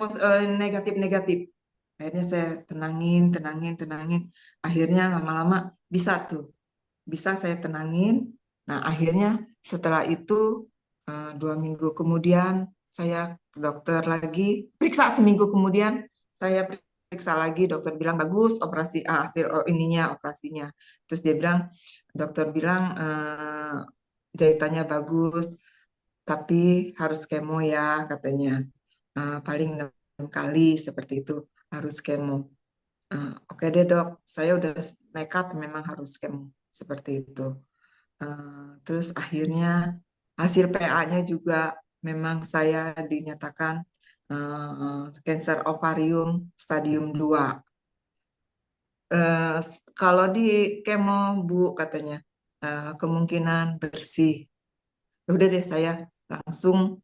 Speaker 1: negatif-negatif. Akhirnya saya tenangin, tenangin, tenangin. Akhirnya lama-lama bisa tuh, bisa saya tenangin. Nah, akhirnya setelah itu 2 minggu kemudian saya ke dokter lagi, periksa seminggu kemudian saya periksa lagi, dokter bilang bagus operasi, hasil ininya operasinya. Terus dia bilang, dokter bilang jahitannya bagus, tapi harus kemo ya katanya. Paling 6 kali seperti itu harus kemo. Oke deh dok, saya udah nekat memang harus kemo seperti itu. Terus akhirnya hasil PA-nya juga memang saya dinyatakan kanker ovarium stadium 2. Kalau di kemo Bu katanya kemungkinan bersih. Udah deh saya langsung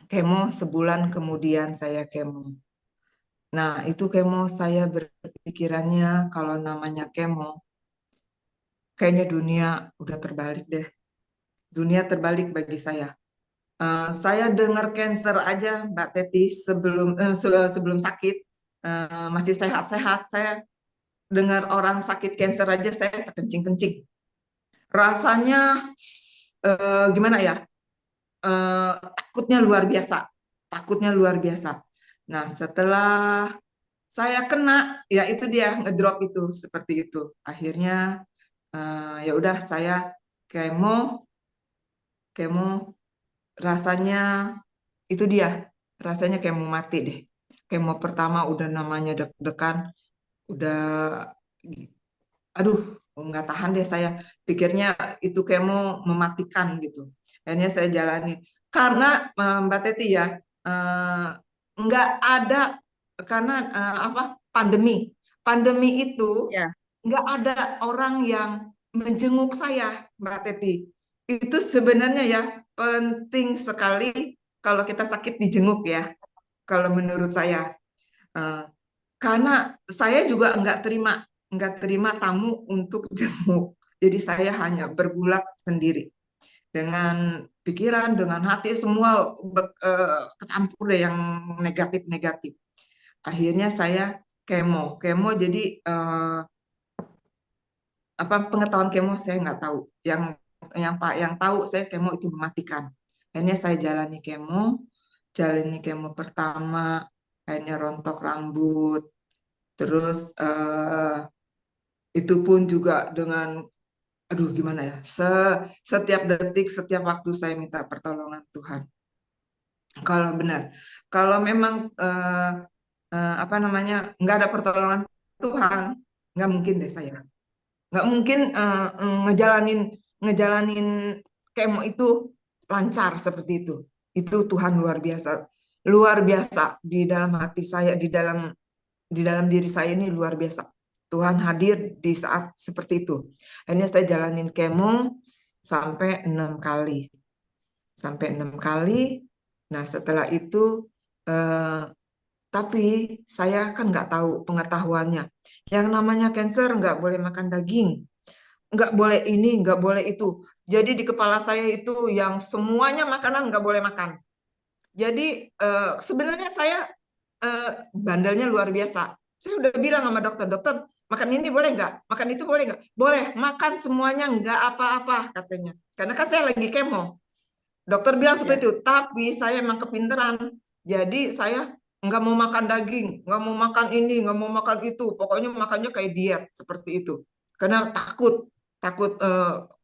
Speaker 1: kemo, sebulan kemudian saya kemo. Nah, itu kemo saya berpikirannya kalau namanya kemo, kayaknya dunia udah terbalik deh. Dunia terbalik bagi saya. Saya dengar cancer aja, Mbak Teti, sebelum sakit, masih sehat-sehat. Saya dengar orang sakit cancer aja, saya terkencing-kencing. Rasanya gimana ya? Takutnya luar biasa. Takutnya luar biasa. Nah, setelah saya kena, ya itu dia ngedrop itu seperti itu. Akhirnya ya udah saya kemo, kemo rasanya itu dia, rasanya kayak mau mati deh. Kemo pertama udah namanya deg-degan, udah aduh nggak tahan deh saya. Pikirnya itu kemo mematikan gitu. Akhirnya saya jalani. karena Mbak Teti ya, nggak ada, karena pandemi. Pandemi itu
Speaker 4: Ya,
Speaker 1: nggak ada orang yang menjenguk saya, Mbak Teti. Itu sebenarnya ya penting sekali kalau kita sakit dijenguk ya, kalau menurut saya. Eh, karena saya juga nggak terima tamu untuk jenguk. Jadi saya hanya bergulat sendiri dengan pikiran, dengan hati semua kecampur deh yang negatif-negatif. Akhirnya saya kemo jadi pengetahuan kemo saya nggak tahu. Yang tahu saya kemo itu mematikan. Akhirnya saya jalani kemo pertama, akhirnya rontok rambut, terus itu pun juga dengan, aduh gimana ya, setiap detik, setiap waktu saya minta pertolongan Tuhan. Kalau benar, kalau memang apa namanya, nggak ada pertolongan Tuhan, nggak mungkin deh saya, nggak mungkin ngejalanin ngejalanin kemo itu lancar seperti itu. Itu Tuhan luar biasa di dalam hati saya, di dalam diri saya ini luar biasa. Tuhan hadir di saat seperti itu. Akhirnya saya jalanin kemo sampai 6 kali. Sampai 6 kali. Nah, setelah itu, eh, tapi saya kan nggak tahu pengetahuannya. Yang namanya cancer nggak boleh makan daging. Nggak boleh ini, nggak boleh itu. Jadi di kepala saya itu yang semuanya makanan nggak boleh makan. Jadi sebenarnya saya bandelnya luar biasa. Saya udah bilang sama dokter, dokter makan ini boleh nggak? Makan itu boleh nggak? Boleh, makan semuanya nggak apa-apa katanya. Karena kan saya lagi kemo. Dokter bilang
Speaker 4: ya.
Speaker 1: seperti itu, tapi saya emang kepinteran. Jadi saya nggak mau makan daging, nggak mau makan ini, nggak mau makan itu. Pokoknya makannya kayak diet seperti itu. Karena takut, takut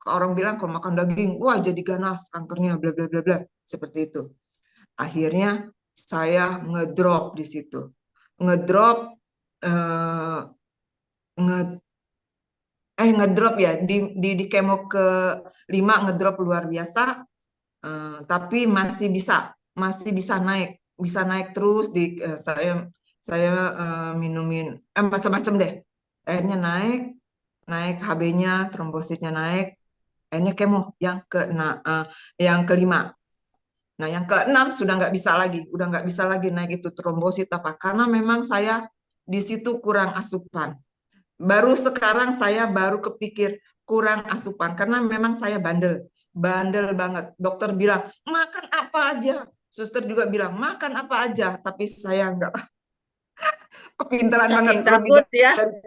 Speaker 1: orang bilang kalau makan daging, wah jadi ganas kankernya, bla bla bla bla, seperti itu. Akhirnya saya ngedrop di situ. Ngedrop eh, nge, ngedrop ya di kemo ke 5 ngedrop luar biasa. Tapi masih bisa naik terus saya minumin macam-macam deh. Akhirnya naik naik HB-nya, trombositnya naik. Akhirnya kemo yang kelima. Nah, yang keenam sudah nggak bisa lagi, udah nggak bisa lagi naik itu trombosit apa? Karena memang saya di situ kurang asupan. Baru sekarang saya baru kepikir kurang asupan karena memang saya bandel banget. Dokter bilang makan apa aja, suster juga bilang makan apa aja, tapi saya nggak, kepintaran banget
Speaker 4: Saking
Speaker 1: lebih
Speaker 4: takut ya.
Speaker 1: dari,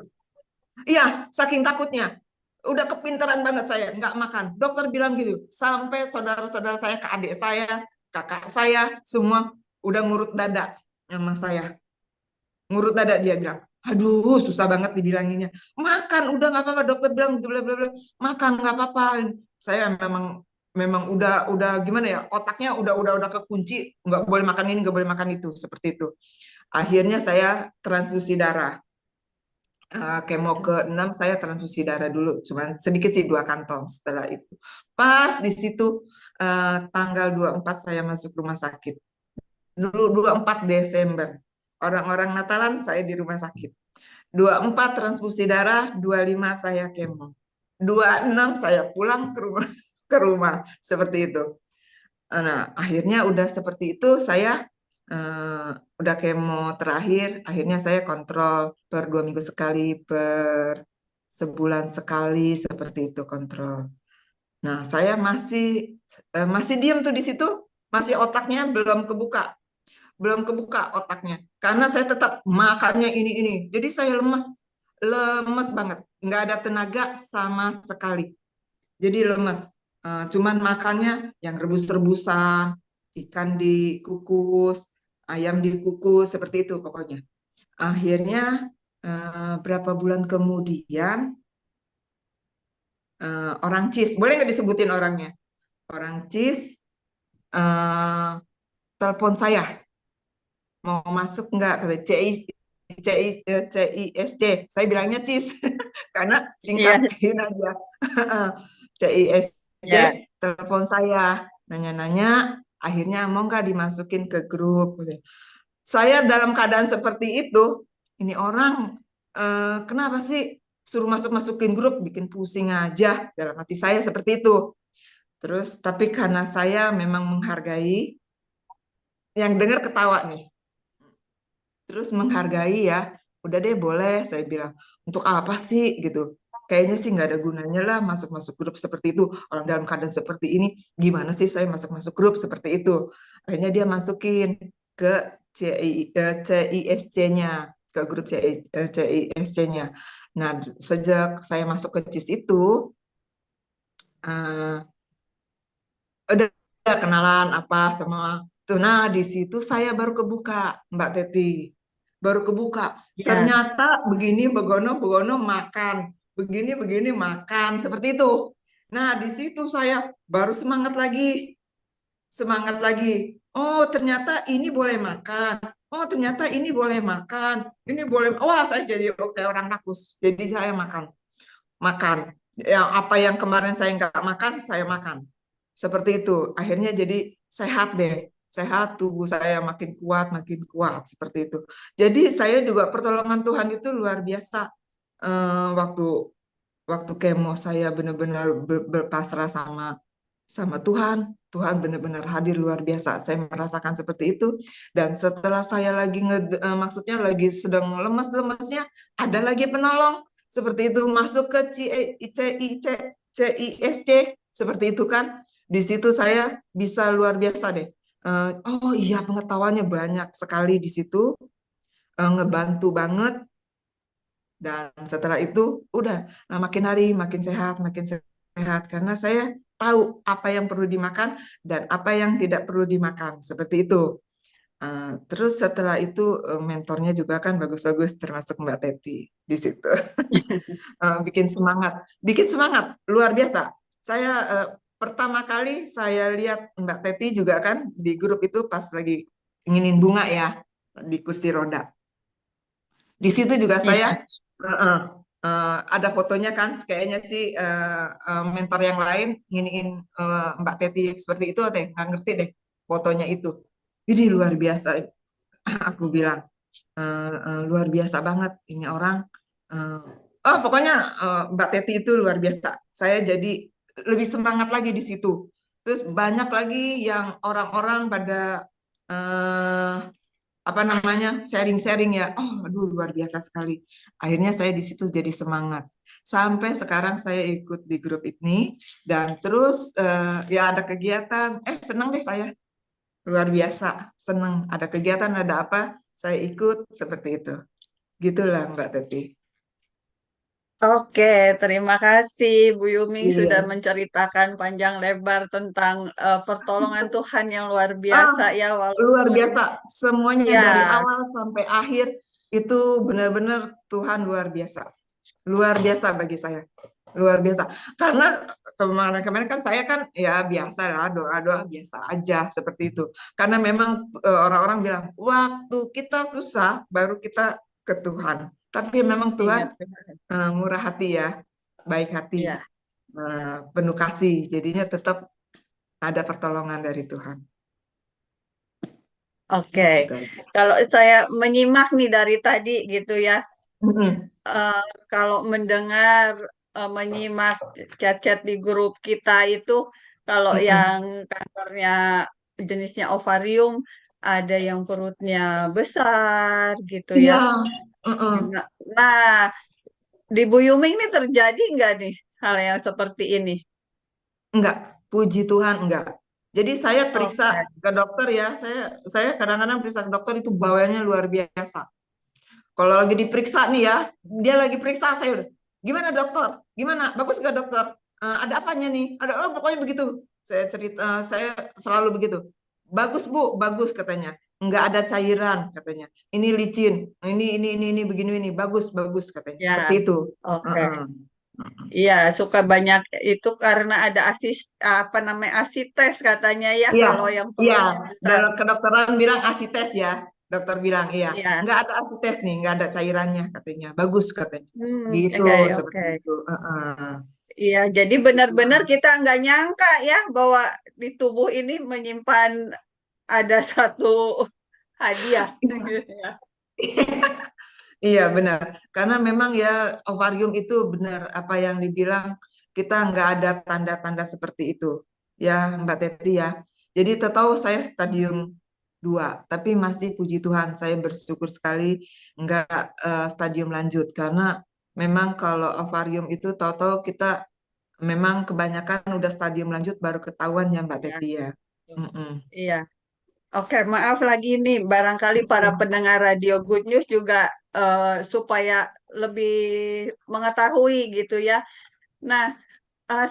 Speaker 1: iya saking takutnya. Udah kepintaran banget saya nggak makan. Dokter bilang gitu. Sampai saudara-saudara saya, ke adik saya, kakak saya, semua udah ngurut dada sama saya. Ngurut dada dia bilang. Aduh, susah banget dibilanginnya. Makan, udah nggak apa-apa. Dokter bilang, bla bla bla. Makan nggak apa-apa. Saya memang memang udah gimana ya? Otaknya udah kekunci. Nggak boleh makan ini, nggak boleh makan itu, seperti itu. Akhirnya saya transfusi darah. Kemo ke-6 saya transfusi darah dulu, cuman sedikit sih 2 kantong. Setelah itu pas di situ tanggal 24 saya masuk rumah sakit. Dulu 24 Desember, orang-orang Natalan saya di rumah sakit. 24 transfusi darah, 25 saya kemo, 26 saya pulang ke rumah seperti itu. Nah, akhirnya udah seperti itu, saya udah kemo terakhir, akhirnya saya kontrol per 2 minggu sekali, per sebulan sekali, seperti itu kontrol. Nah, saya masih diam tuh di situ, masih otaknya belum kebuka otaknya, karena saya tetap makannya ini. Jadi saya lemes, lemes banget, nggak ada tenaga sama sekali. Jadi lemes. Cuman makannya yang rebus-rebusan, ikan dikukus, ayam dikukus, seperti itu pokoknya. Akhirnya berapa bulan kemudian orang CIS, boleh nggak disebutin orangnya? Orang CIS eh, telepon saya, mau masuk nggak? Kata CISC, saya bilangnya CIS karena
Speaker 4: Iya,
Speaker 1: singkatin aja. CISC
Speaker 4: ya.
Speaker 1: telepon saya, nanya-nanya Akhirnya mau nggak dimasukin ke grup. Saya dalam keadaan seperti itu, ini orang kenapa sih suruh masuk-masukin grup, bikin pusing aja, dalam hati saya seperti itu. Terus, tapi karena saya memang menghargai, yang dengar ketawa nih, terus menghargai ya, udah deh boleh, saya bilang, untuk apa sih gitu? Kayaknya sih nggak ada gunanya lah masuk-masuk grup seperti itu. Orang dalam keadaan seperti ini, gimana sih saya masuk-masuk grup seperti itu? Akhirnya dia masukin ke CISC-nya, ke grup CISC-nya. Nah, sejak saya masuk ke CIS itu, eh, udah kenalan apa semua tuh. Nah, di situ saya baru kebuka, Mbak Teti, baru kebuka,
Speaker 4: Ya,
Speaker 1: ternyata begini begono begono makan, begini makan seperti itu. Nah, di situ saya baru semangat lagi, oh ternyata ini boleh makan, oh ternyata ini boleh makan, ini boleh, wah saya jadi oke orang rakus, jadi saya makan yang apa yang kemarin saya nggak makan, saya makan seperti itu. Akhirnya jadi sehat deh, sehat, tubuh saya makin kuat seperti itu. Jadi saya juga pertolongan Tuhan itu luar biasa. Waktu waktu kemo saya benar-benar berpasrah sama Tuhan. Tuhan benar-benar hadir luar biasa. Saya merasakan seperti itu. Dan setelah saya lagi maksudnya lagi sedang lemas-lemasnya, ada lagi penolong seperti itu masuk ke CISC seperti itu kan. Di situ saya bisa luar biasa deh. Oh iya, pengetahuannya banyak sekali di situ, ngebantu banget. Dan setelah itu udah, nah, makin hari makin sehat karena saya tahu apa yang perlu dimakan dan apa yang tidak perlu dimakan seperti itu. Terus setelah itu mentornya juga kan bagus-bagus, termasuk Mbak Teti di situ. Bikin semangat luar biasa. Saya pertama kali saya lihat Mbak Teti juga kan di grup itu pas lagi inginin bunga ya di kursi roda. Di situ juga saya
Speaker 4: iya,
Speaker 1: ada fotonya kan, kayaknya sih mentor yang lain nginiin Mbak Teti seperti itu, atau nggak ngerti deh fotonya itu. Jadi luar biasa, aku bilang luar biasa banget ini orang. eh, oh pokoknya Mbak Teti itu luar biasa. Saya jadi lebih semangat lagi di situ. Terus banyak lagi yang orang-orang pada eh, apa namanya sharing-sharing ya. Oh, aduh luar biasa sekali. Akhirnya saya di situ jadi semangat. Sampai sekarang saya ikut di grup ini dan terus ya ada kegiatan. Senang deh saya. Luar biasa, senang. Ada kegiatan, ada apa, saya ikut seperti itu. Gitulah Mbak Teti.
Speaker 4: oke, terima kasih Bu Yuming sudah
Speaker 1: Iya.
Speaker 4: menceritakan panjang lebar tentang pertolongan Tuhan yang luar
Speaker 1: Ah,
Speaker 4: biasa ya,
Speaker 1: luar
Speaker 4: walaupun
Speaker 1: biasa. Semuanya dari
Speaker 4: ya,
Speaker 1: awal sampai akhir itu benar-benar Tuhan luar biasa. Luar biasa bagi saya. Luar biasa. Karena kemarin-kemarin kan saya kan ya biasa lah, doa-doa biasa aja seperti itu. Karena memang orang-orang bilang waktu kita susah baru kita ke Tuhan. Tapi memang Tuhan
Speaker 4: ingat.
Speaker 1: murah hati ya, baik hati,
Speaker 4: Ya,
Speaker 1: penuh kasih. Jadinya tetap ada pertolongan dari Tuhan.
Speaker 4: oke.
Speaker 1: Gitu aja.
Speaker 4: Kalau saya menyimak nih dari tadi gitu ya,
Speaker 1: Mm-mm.
Speaker 4: eh, kalau mendengar, menyimak chat-chat di grup kita itu, kalau
Speaker 1: Mm-mm.
Speaker 4: yang kantornya jenisnya ovarium, ada yang perutnya besar gitu ya.
Speaker 1: Iya. Mm-mm.
Speaker 4: Nah, nah, di Bu Yuming nih terjadi nggak nih hal yang seperti ini?
Speaker 1: Enggak, puji Tuhan enggak. Jadi saya periksa
Speaker 4: Oke,
Speaker 1: ke dokter ya, saya kadang-kadang periksa ke dokter itu bawelnya luar biasa. Kalau lagi diperiksa nih ya, dia lagi periksa saya udah, gimana dokter? Gimana? Bagus nggak dokter? Ada apanya nih? Ada, oh pokoknya begitu. Saya cerita, saya selalu begitu. Bagus Bu, bagus katanya. Nggak ada cairan katanya. Ini licin, ini begini ini bagus bagus katanya. Seperti
Speaker 4: ya,
Speaker 1: itu.
Speaker 4: oke.
Speaker 1: Heeh.
Speaker 4: Iya, suka banyak itu karena ada apa namanya asites katanya ya
Speaker 1: Iya,
Speaker 4: kalau yang
Speaker 1: iya.
Speaker 4: perutnya besar.
Speaker 1: Dalam kedokteran bilang ASI tes ya. Dokter bilang iya.
Speaker 4: Iya.
Speaker 1: Nggak ada ASI tes nih, nggak ada cairannya katanya. Bagus katanya. Gitu,
Speaker 4: Enggak ya, oke.
Speaker 1: seperti itu. Heeh.
Speaker 4: Iya, jadi benar-benar kita nggak nyangka ya bahwa di tubuh ini menyimpan ada satu hadiah. Ya.
Speaker 1: Iya benar, karena memang ya ovarium itu benar apa yang dibilang kita nggak ada tanda-tanda seperti itu, ya Mbak Teti ya. Jadi tahu saya stadium 2, tapi masih puji Tuhan saya bersyukur sekali nggak stadium lanjut karena memang kalau ovarium itu tahu-tahu kita memang kebanyakan udah stadium lanjut baru ketahuan ya Mbak
Speaker 4: Ya,
Speaker 1: Teti ya. Mm-mm.
Speaker 4: iya. Oke, maaf lagi nih, barangkali para pendengar radio Good News juga supaya lebih mengetahui gitu ya. Nah,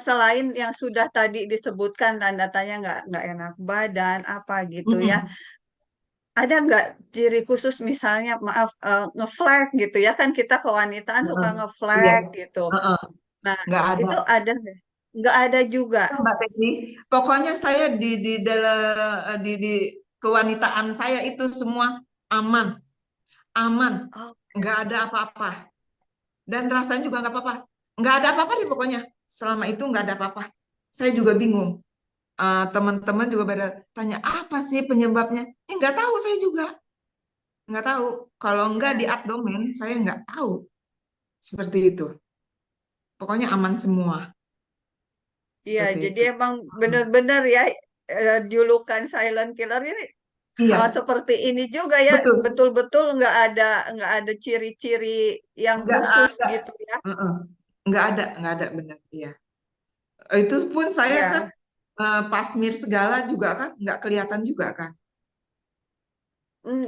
Speaker 4: selain yang sudah tadi disebutkan tanda-tanya nggak enak badan apa gitu ya,
Speaker 1: Mm-mm.
Speaker 4: ada nggak ciri khusus misalnya maaf ngeflag gitu ya kan kita kewanitaan suka
Speaker 1: Heeh. Iya,
Speaker 4: ngeflag gitu.
Speaker 1: heeh.
Speaker 4: Nah,
Speaker 1: Nggak ada.
Speaker 4: itu ada nggak? Nggak ada juga.
Speaker 1: Mbak Teti, pokoknya saya di dalam di kewanitaan saya itu semua aman, aman,
Speaker 4: Oh,
Speaker 1: nggak ada apa-apa, dan rasanya juga nggak apa-apa, nggak ada apa-apa nih pokoknya. Selama itu nggak ada apa-apa. Saya juga bingung. Teman-teman juga pada tanya apa sih penyebabnya? Nggak tahu saya juga, nggak tahu. Kalau nggak di
Speaker 4: ya.
Speaker 1: abdomen, saya nggak tahu seperti itu. Pokoknya aman semua
Speaker 4: Iya,
Speaker 1: seperti
Speaker 4: jadi
Speaker 1: itu.
Speaker 4: emang benar-benar ya julukan silent killer ini hal
Speaker 1: Iya,
Speaker 4: seperti ini juga ya,
Speaker 1: betul.
Speaker 4: betul-betul nggak ada ciri-ciri yang
Speaker 1: Nggak
Speaker 4: khusus
Speaker 1: ada.
Speaker 4: gitu ya.
Speaker 1: Heeh. Nggak ada benar. Iya. Itu pun saya kan
Speaker 4: Iya.
Speaker 1: pasmir segala juga kan nggak kelihatan juga kan.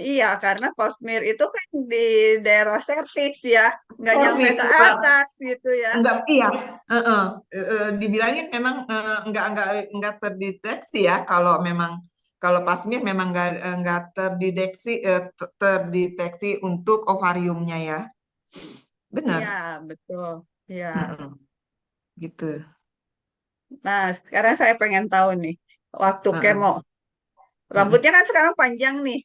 Speaker 4: Iya, karena Cosmere itu kan di daerah serviks ya, nggak nyampe
Speaker 1: Serviks
Speaker 4: ke
Speaker 1: bukan
Speaker 4: atas gitu ya.
Speaker 1: nggak iya. Heeh. Dibilangin memang nggak terdeteksi ya kalau memang kalau pasmir memang nggak terdeteksi untuk ovariumnya ya.
Speaker 4: Iya,
Speaker 1: Benar.
Speaker 4: betul. Iya.
Speaker 1: Heeh. Gitu.
Speaker 4: Nah, sekarang saya pengen tahu nih, waktu
Speaker 1: Heeh.
Speaker 4: kemo,
Speaker 1: Heeh.
Speaker 4: rambutnya kan sekarang panjang nih,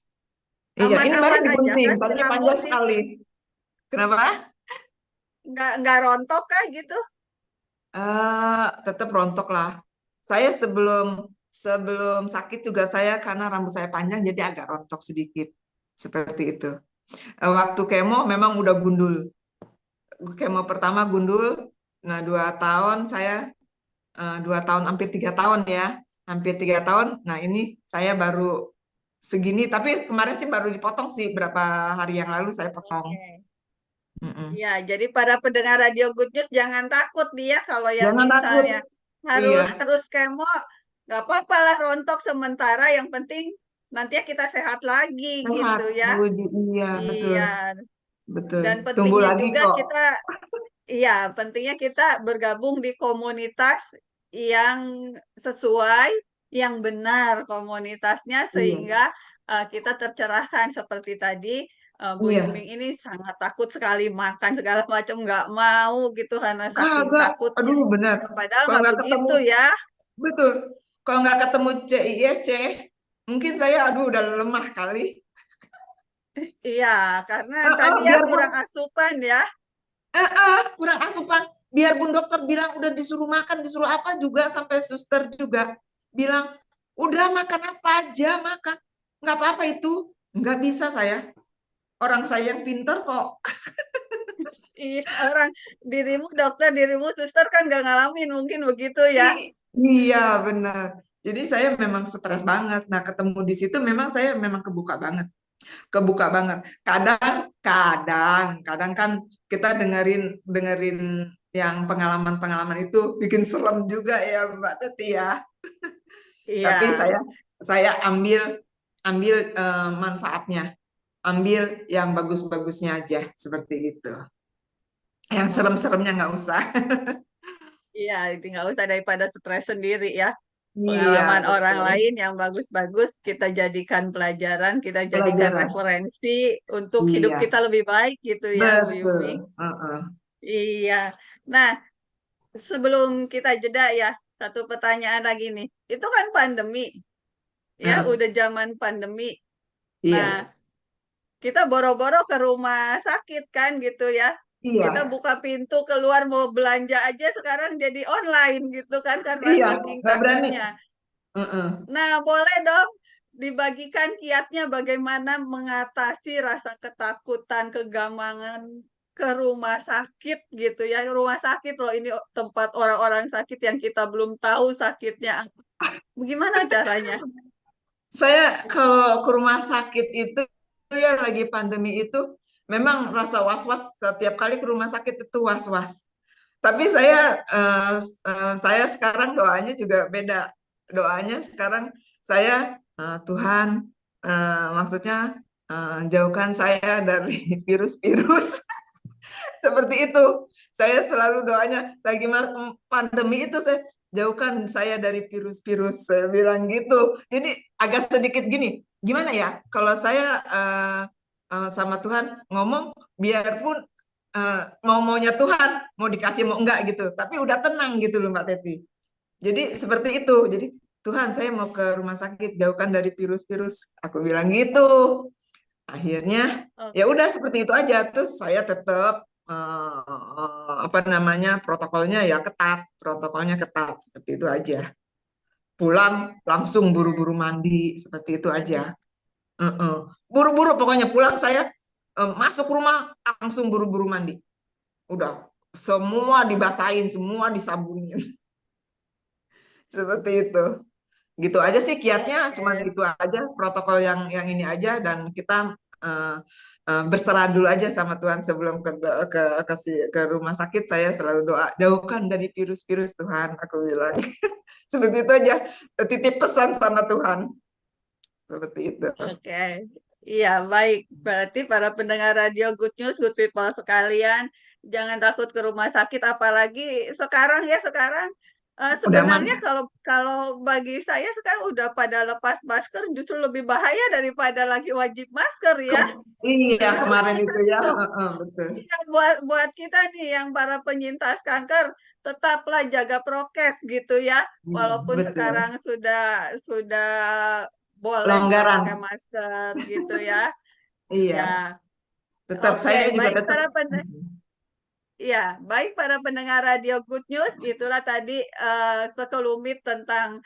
Speaker 1: Iya, ini baru
Speaker 4: aman-aman aja
Speaker 1: digunting,
Speaker 4: kasih
Speaker 1: tadinya
Speaker 4: rambut
Speaker 1: panjang
Speaker 4: ini,
Speaker 1: sekali. Kenapa?
Speaker 4: nggak rontok kah gitu?
Speaker 1: Tetap rontok lah. Saya sebelum sebelum sakit juga saya karena rambut saya panjang jadi agak rontok sedikit seperti itu. Waktu kemo memang udah gundul. Kemo pertama gundul. Nah 2 tahun saya 2 tahun hampir 3 tahun ya, hampir 3 tahun. Nah ini saya baru segini. Tapi kemarin sih baru dipotong sih berapa hari yang lalu saya potong.
Speaker 4: Oke.
Speaker 1: Mm-mm.
Speaker 4: Iya, jadi para pendengar Radio Good News jangan takut dia kalau yang
Speaker 1: Jangan takut.
Speaker 4: misalnya
Speaker 1: Iya.
Speaker 4: harus kemo, nggak apa-apa lah rontok sementara. Yang penting nanti kita sehat lagi
Speaker 1: Sehat.
Speaker 4: gitu ya.
Speaker 1: Iya betul
Speaker 4: Iya,
Speaker 1: betul.
Speaker 4: dan
Speaker 1: Tunggu
Speaker 4: pentingnya
Speaker 1: lagi
Speaker 4: juga
Speaker 1: kok.
Speaker 4: kita, iya, pentingnya kita bergabung di komunitas yang sesuai, yang benar komunitasnya
Speaker 1: Iya,
Speaker 4: sehingga kita tercerahkan seperti tadi. Bu
Speaker 1: iya.
Speaker 4: Yuming ini sangat takut sekali makan segala macam nggak mau gitu karena saking
Speaker 1: Kagak.
Speaker 4: takutnya.
Speaker 1: Aduh, benar.
Speaker 4: Padahal
Speaker 1: Kalau
Speaker 4: nggak
Speaker 1: nggak ketemu,
Speaker 4: begitu ya.
Speaker 1: betul. Kalau nggak ketemu CISC, mungkin saya, aduh, udah lemah kali.
Speaker 4: Iya, karena tadi ya
Speaker 1: Biarpun
Speaker 4: kurang asupan ya.
Speaker 1: kurang asupan, biarpun dokter bilang udah disuruh makan, disuruh apa juga, sampai suster juga bilang, udah makan apa aja, makan. Nggak apa-apa itu. Nggak bisa saya. Orang saya yang pinter kok.
Speaker 4: Iya, orang dirimu dokter, dirimu suster kan nggak ngalamin mungkin begitu ya.
Speaker 1: Iya, benar. Jadi saya memang stres banget. Nah, ketemu di situ memang saya memang kebuka banget. Kadang kan kita dengerin dengerin yang pengalaman-pengalaman itu bikin serem juga ya Mbak Teti ya.
Speaker 4: Iya,
Speaker 1: Tapi saya ambil ambil manfaatnya, ambil yang bagus-bagusnya aja seperti itu. Yang
Speaker 4: oke.
Speaker 1: serem-seremnya nggak usah.
Speaker 4: Iya, itu nggak usah daripada stres sendiri ya.
Speaker 1: Iya,
Speaker 4: Pengalaman orang
Speaker 1: betul.
Speaker 4: lain yang bagus-bagus kita jadikan pelajaran, kita jadikan
Speaker 1: Pelajaran.
Speaker 4: referensi untuk hidup
Speaker 1: Iya,
Speaker 4: kita lebih baik gitu ya, Bu Yumi.
Speaker 1: betul. Heeh.
Speaker 4: Iya. Nah, sebelum kita jeda ya, satu pertanyaan lagi nih. Itu kan pandemi, ya,
Speaker 1: Heeh.
Speaker 4: udah zaman pandemi. Nah,
Speaker 1: Iya.
Speaker 4: kita boro-boro ke rumah sakit kan gitu ya. Kita
Speaker 1: Iya,
Speaker 4: buka pintu keluar mau belanja aja sekarang jadi online gitu kan karena
Speaker 1: iya,
Speaker 4: saking
Speaker 1: nggak berani.
Speaker 4: takutnya.
Speaker 1: Heeh.
Speaker 4: Nah, boleh dong dibagikan kiatnya bagaimana mengatasi rasa ketakutan, kegamangan ke rumah sakit gitu ya. Rumah sakit loh ini tempat orang-orang sakit yang kita belum tahu sakitnya apa. Bagaimana caranya?
Speaker 1: Saya kalau ke rumah sakit itu ya lagi pandemi itu memang rasa was-was setiap kali ke rumah sakit itu was-was. Tapi saya sekarang doanya juga beda. Doanya sekarang saya Tuhan maksudnya jauhkan saya dari virus-virus seperti itu. Saya selalu doanya lagi pandemi itu saya jauhkan saya dari virus-virus, saya bilang gitu. Jadi agak sedikit gini, gimana ya? Kalau saya sama Tuhan ngomong, biarpun mau-maunya Tuhan, mau dikasih mau enggak gitu, tapi udah tenang gitu loh Mbak Teti. Jadi seperti itu. Jadi Tuhan saya mau ke rumah sakit, jauhkan dari virus-virus. Aku bilang gitu. Akhirnya ya udah
Speaker 4: Oke.
Speaker 1: seperti itu aja. Terus saya tetap apa namanya protokolnya ya ketat, protokolnya ketat seperti itu aja. Pulang langsung buru-buru mandi seperti itu aja. Heeh. Buru-buru pokoknya pulang saya masuk rumah langsung buru-buru mandi. Udah semua dibasahin, semua disabunin seperti itu. Gitu aja sih kiatnya, cuman
Speaker 4: Oke.
Speaker 1: itu aja protokol yang ini aja dan kita berserah dulu aja sama Tuhan sebelum ke rumah sakit. Saya selalu doa jauhkan dari virus-virus Tuhan, aku bilang seperti itu aja, titip pesan sama Tuhan seperti itu.
Speaker 4: Oke. Iya, baik. Berarti para pendengar radio Good News, Good People sekalian, jangan takut ke rumah sakit, apalagi sekarang ya, sekarang
Speaker 1: Udah
Speaker 4: sebenarnya
Speaker 1: aman.
Speaker 4: kalau kalau bagi saya sekarang udah pada lepas masker justru lebih bahaya daripada lagi wajib masker ya.
Speaker 1: Iya
Speaker 4: Jadi buat
Speaker 1: kemarin
Speaker 4: kita
Speaker 1: itu ya,
Speaker 4: nih,
Speaker 1: betul.
Speaker 4: iya, buat kita nih yang para penyintas kanker, tetaplah jaga prokes gitu ya. Walaupun
Speaker 1: Betul.
Speaker 4: sekarang sudah boleh nggak
Speaker 1: Longgaran.
Speaker 4: pakai masker gitu ya.
Speaker 1: Iya,
Speaker 4: Ya,
Speaker 1: tetap
Speaker 4: oke.
Speaker 1: saya juga
Speaker 4: Baik
Speaker 1: tetap.
Speaker 4: para ya, baik para pendengar Radio Good News, itulah tadi sekelumit tentang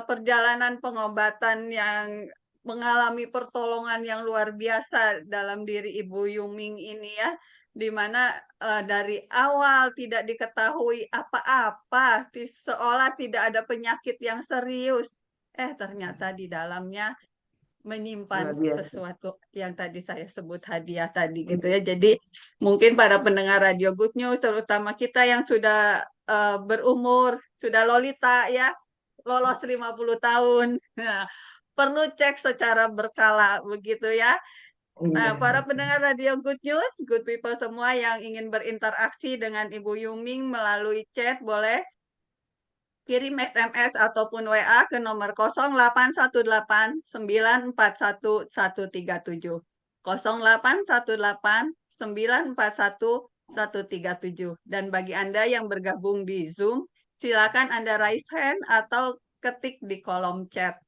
Speaker 4: perjalanan pengobatan yang mengalami pertolongan yang luar biasa dalam diri Ibu Yuming ini ya, di mana dari awal tidak diketahui apa-apa, seolah tidak ada penyakit yang serius. Ternyata di dalamnya menyimpan
Speaker 1: Luar biasa.
Speaker 4: sesuatu yang tadi saya sebut hadiah tadi gitu ya. Jadi mungkin para pendengar Radio Good News, terutama kita yang sudah berumur, sudah lolita ya, lolos 50 tahun. Nah, perlu cek secara berkala begitu ya. Nah,
Speaker 1: Iya.
Speaker 4: para pendengar Radio Good News, Good People semua yang ingin berinteraksi dengan Ibu Yuming melalui chat boleh kirim SMS ataupun WA ke nomor 0818941137. 0818941137. Dan bagi Anda yang bergabung di Zoom, silakan Anda raise hand atau ketik di kolom chat.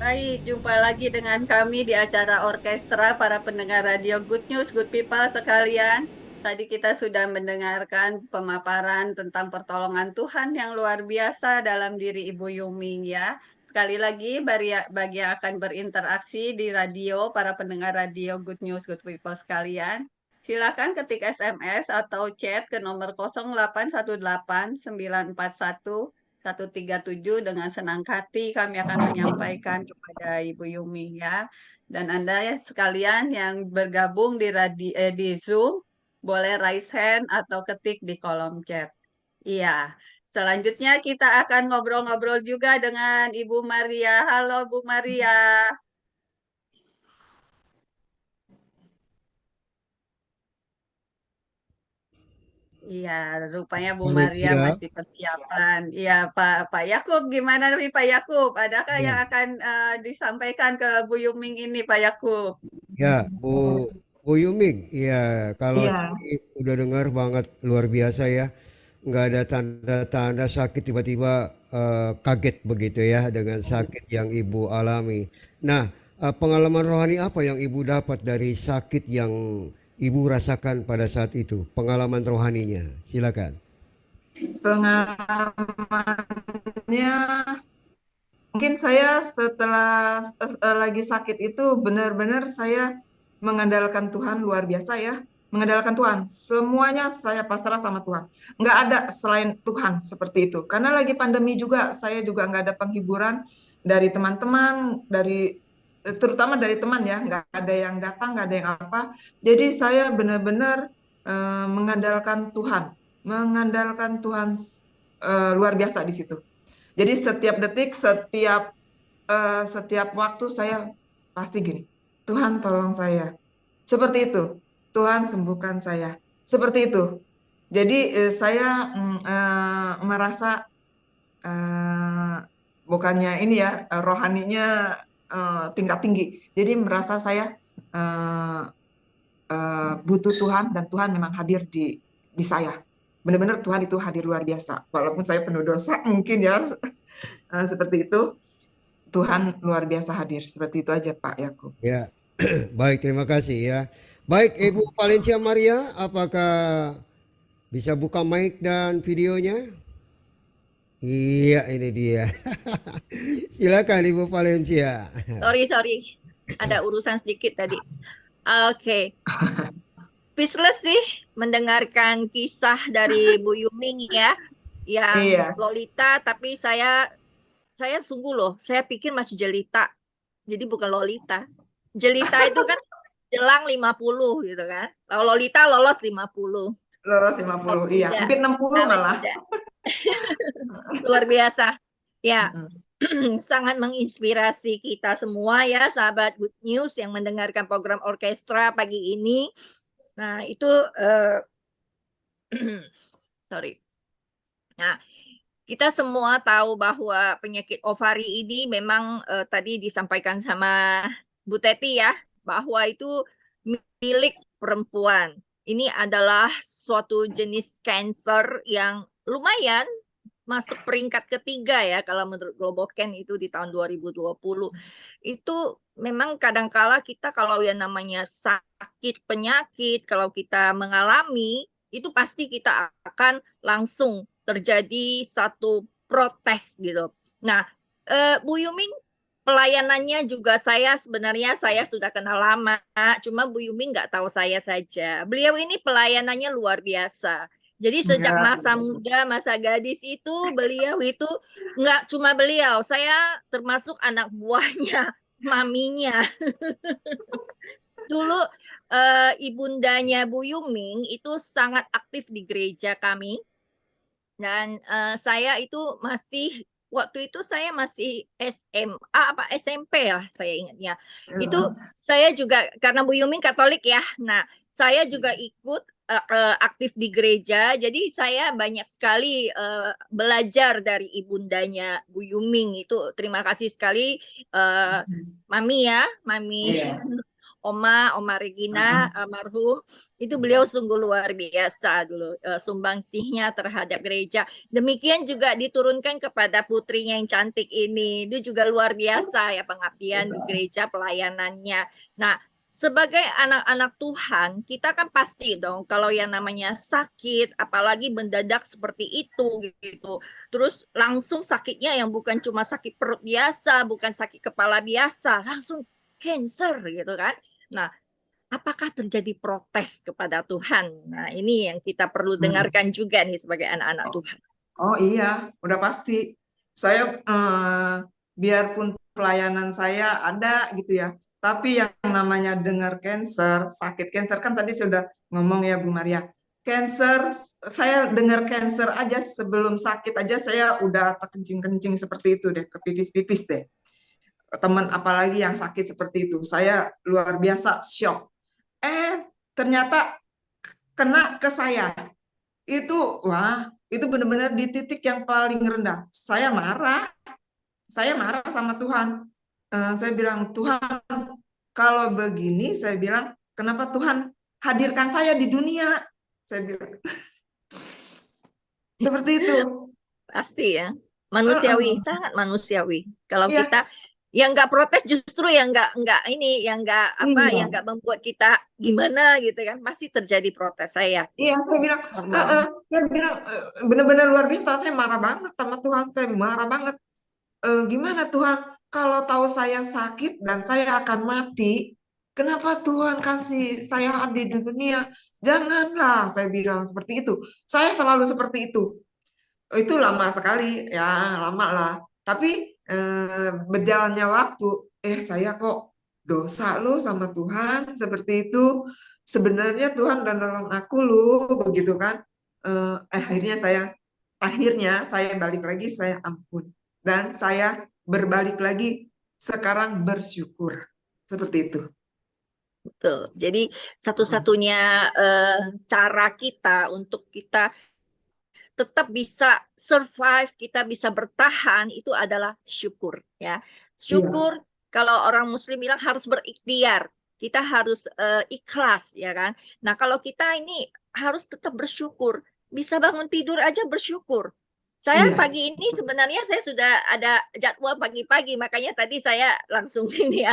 Speaker 4: Baik, jumpa lagi dengan kami di acara orkestra para pendengar radio Good News, Good People sekalian. Tadi kita sudah mendengarkan pemaparan tentang pertolongan Tuhan yang luar biasa dalam diri Ibu Yuming ya. Sekali lagi bagi yang akan berinteraksi di radio, para pendengar radio Good News, Good People sekalian, silakan ketik SMS atau chat ke nomor 0818941137 dengan senang hati kami akan menyampaikan kepada Ibu Yumi ya. Dan Anda ya sekalian yang bergabung di Zoom boleh raise hand atau ketik di kolom chat. Iya. Selanjutnya kita akan ngobrol-ngobrol juga dengan Ibu Maria. Halo Bu Maria. Iya, rupanya Bu
Speaker 3: Baik,
Speaker 4: Maria
Speaker 3: siap.
Speaker 4: masih persiapan. Iya, Pak Yakub, gimana nih Pak Yakub? Adakah
Speaker 3: Ya,
Speaker 4: yang akan disampaikan ke Bu Yuming ini, Pak Yakub?
Speaker 3: ya, Bu Yuming, ya kalau
Speaker 1: Iya.
Speaker 3: tadi udah dengar banget luar biasa ya, nggak ada tanda-tanda sakit tiba-tiba kaget begitu ya dengan sakit yang Ibu alami. Nah, pengalaman rohani apa yang Ibu dapat dari sakit yang Ibu rasakan pada saat itu? Pengalaman rohaninya, silakan.
Speaker 1: Pengalamannya mungkin saya setelah lagi sakit itu benar-benar saya mengandalkan Tuhan luar biasa ya. Mengandalkan Tuhan. Semuanya saya pasrah sama Tuhan. Nggak ada selain Tuhan seperti itu. Karena lagi pandemi juga, saya juga nggak ada penghiburan dari teman-teman, terutama dari teman ya. Nggak ada yang datang, nggak ada yang apa. Jadi saya benar-benar mengandalkan Tuhan. Mengandalkan Tuhan luar biasa di situ. Jadi setiap detik, setiap waktu saya pasti gini, Tuhan tolong saya. Seperti itu, Tuhan sembuhkan saya. Seperti itu. Jadi saya merasa eh, bukannya ini ya, rohaninya tingkat tinggi. Jadi merasa saya eh, butuh Tuhan dan Tuhan memang hadir di saya. Benar-benar Tuhan itu hadir luar biasa. Walaupun saya penuh dosa mungkin ya seperti itu. Tuhan luar biasa hadir. Seperti itu aja Pak Yakub.
Speaker 3: Ya, baik, terima kasih ya. Baik, Ibu Valencia Maria, apakah bisa buka mic dan videonya? Iya, ini dia. Silakan Ibu Valencia.
Speaker 2: Sorry. Ada urusan sedikit tadi. Oke. Speechless sih mendengarkan kisah dari Bu Yuming ya. Yang
Speaker 1: Iya.
Speaker 2: Lolita, tapi saya sungguh loh, saya pikir masih jelita. Jadi bukan Lolita. Jelita itu kan jelang 50 gitu kan. Kalau Lolita lolos 50.
Speaker 1: Lolos 50, iya.
Speaker 2: Tidak.
Speaker 1: Hampir 60 malah.
Speaker 2: Tidak. Luar biasa. Ya.
Speaker 1: Mm.
Speaker 2: Sangat menginspirasi kita semua ya, sahabat Good News yang mendengarkan program orkestra pagi ini. Nah, itu sorry. Nah, kita semua tahu bahwa penyakit ovari ini memang tadi disampaikan sama Bu Teti ya, bahwa itu milik perempuan. Ini adalah suatu jenis kanker yang lumayan masuk peringkat ketiga ya kalau menurut Globocan itu di tahun 2020. Itu memang kadangkala kita kalau yang namanya sakit penyakit, kalau kita mengalami, itu pasti kita akan langsung terjadi satu protes gitu. Nah, Bu Yuming pelayanannya juga sebenarnya saya sudah kenal lama, cuma Bu Yuming nggak tahu saya saja. Beliau ini pelayanannya luar biasa. Jadi sejak
Speaker 1: Ya,
Speaker 2: masa muda, masa gadis itu beliau itu nggak cuma beliau, saya termasuk anak buahnya, maminya. Dulu ibundanya Bu Yuming itu sangat aktif di gereja kami. Dan saya itu waktu itu saya masih SMA apa SMP lah saya ingatnya. Itu saya juga karena Bu Yuming Katolik ya. Nah, saya juga ikut aktif di gereja. Jadi saya banyak sekali belajar dari ibundanya Bu Yuming itu. Terima kasih sekali Mami ya, Mami.
Speaker 1: iya.
Speaker 2: Oma Regina almarhum itu beliau sungguh luar biasa dulu sumbangsihnya terhadap gereja. Demikian juga diturunkan kepada putrinya yang cantik ini. Dia juga luar biasa ya pengabdian di gereja pelayanannya. Nah, sebagai anak-anak Tuhan, kita kan pasti dong kalau yang namanya sakit, apalagi mendadak seperti itu gitu. Terus langsung sakitnya yang bukan cuma sakit perut biasa, bukan sakit kepala biasa, langsung cancer gitu kan. Nah, apakah terjadi protes kepada Tuhan? Nah, ini yang kita perlu dengarkan juga nih sebagai anak-anak Tuhan.
Speaker 1: Oh iya, udah pasti. Saya biarpun pelayanan saya ada gitu ya, tapi yang namanya dengar cancer, sakit cancer kan tadi sudah ngomong ya Bu Maria. Cancer, saya dengar cancer aja sebelum sakit aja saya udah terkencing-kencing seperti itu deh, kepipis-pipis deh. Teman apalagi yang sakit seperti itu, saya luar biasa shock. Ternyata kena ke saya. Itu benar-benar di titik yang paling rendah. Saya marah sama Tuhan. Saya bilang, Tuhan, kalau begini, saya bilang, kenapa Tuhan hadirkan saya di dunia? Saya bilang seperti itu.
Speaker 2: Pasti ya, manusiawi, sangat manusiawi. Kalau
Speaker 1: Iya.
Speaker 2: kita yang nggak protes justru yang nggak ini, yang nggak apa,
Speaker 1: Iya,
Speaker 2: yang nggak membuat kita gimana gitu kan, pasti terjadi protes, saya yakin
Speaker 1: iya, saya bilang,
Speaker 2: normal.
Speaker 1: saya bilang benar-benar luar biasa. Saya marah banget sama Tuhan. Saya marah banget. Gimana Tuhan? Kalau tahu saya sakit dan saya akan mati, kenapa Tuhan kasih saya hadir di dunia? Janganlah, saya bilang seperti itu. Saya selalu seperti itu. Itu lama sekali, ya lama lah. Tapi berjalannya waktu, saya kok dosa loh sama Tuhan seperti itu. Sebenarnya Tuhan udah nolong aku loh, begitu kan? Akhirnya saya balik lagi, saya ampun, dan saya berbalik lagi. Sekarang bersyukur seperti itu.
Speaker 2: Betul. Jadi
Speaker 1: Mm.
Speaker 2: satu-satunya cara kita untuk kita tetap bisa survive, kita bisa bertahan itu adalah syukur ya.
Speaker 1: Iya,
Speaker 2: Syukur, kalau orang muslim bilang harus berikhtiar. Kita harus ikhlas ya kan. Nah, kalau kita ini harus tetap bersyukur. Bisa bangun tidur aja bersyukur. Saya
Speaker 1: iya,
Speaker 2: pagi ini sebenarnya saya sudah ada jadwal pagi-pagi, makanya tadi saya langsung ini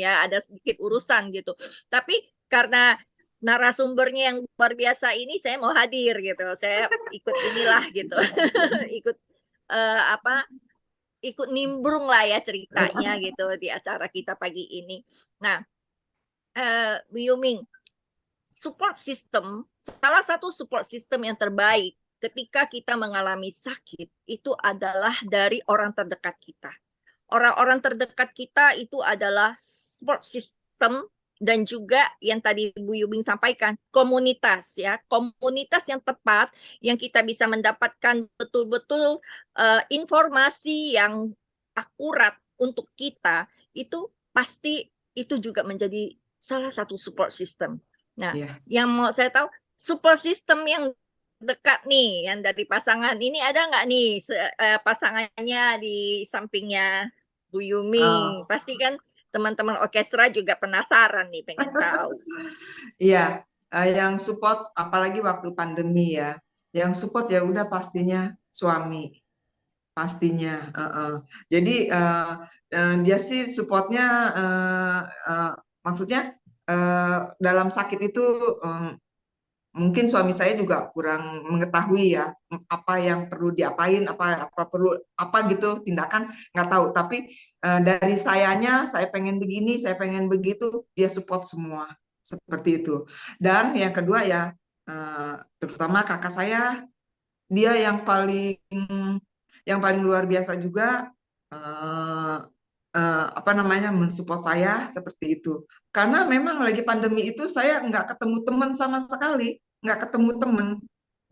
Speaker 2: ya, ada sedikit urusan gitu. Tapi karena narasumbernya yang luar biasa ini, saya mau hadir gitu, saya ikut inilah gitu. ikut apa, ikut nimbrung lah ya ceritanya gitu di acara kita pagi ini. Nah, Bu Yuming, support system, salah satu support system yang terbaik ketika kita mengalami sakit itu adalah dari orang terdekat kita. Orang-orang terdekat kita itu adalah support system, dan juga yang tadi Bu Yubing sampaikan, komunitas ya, komunitas yang tepat yang kita bisa mendapatkan betul-betul informasi yang akurat untuk kita, itu pasti itu juga menjadi salah satu support system. Nah,
Speaker 1: iya.
Speaker 2: yang mau saya tahu, support system yang dekat nih, yang dari pasangan ini ada nggak nih pasangannya di sampingnya Bu Yumi?
Speaker 1: Oh,
Speaker 2: Pasti kan teman-teman orkestra juga penasaran nih, pengen tahu.
Speaker 1: iya. Yang support, apalagi waktu pandemi ya, yang support ya udah pastinya suami, pastinya. Jadi dia sih supportnya, eh, eh, maksudnya dalam sakit itu, mungkin suami saya juga kurang mengetahui ya, apa yang perlu diapain, apa perlu apa gitu tindakan, nggak tahu. Tapi dari sayanya, saya pengen begini, saya pengen begitu, dia support semua seperti itu. Dan yang kedua ya, terutama kakak saya, dia yang paling luar biasa juga, eh, apa namanya, mensupport saya seperti itu. Karena memang lagi pandemi itu saya nggak ketemu teman sama sekali, nggak ketemu teman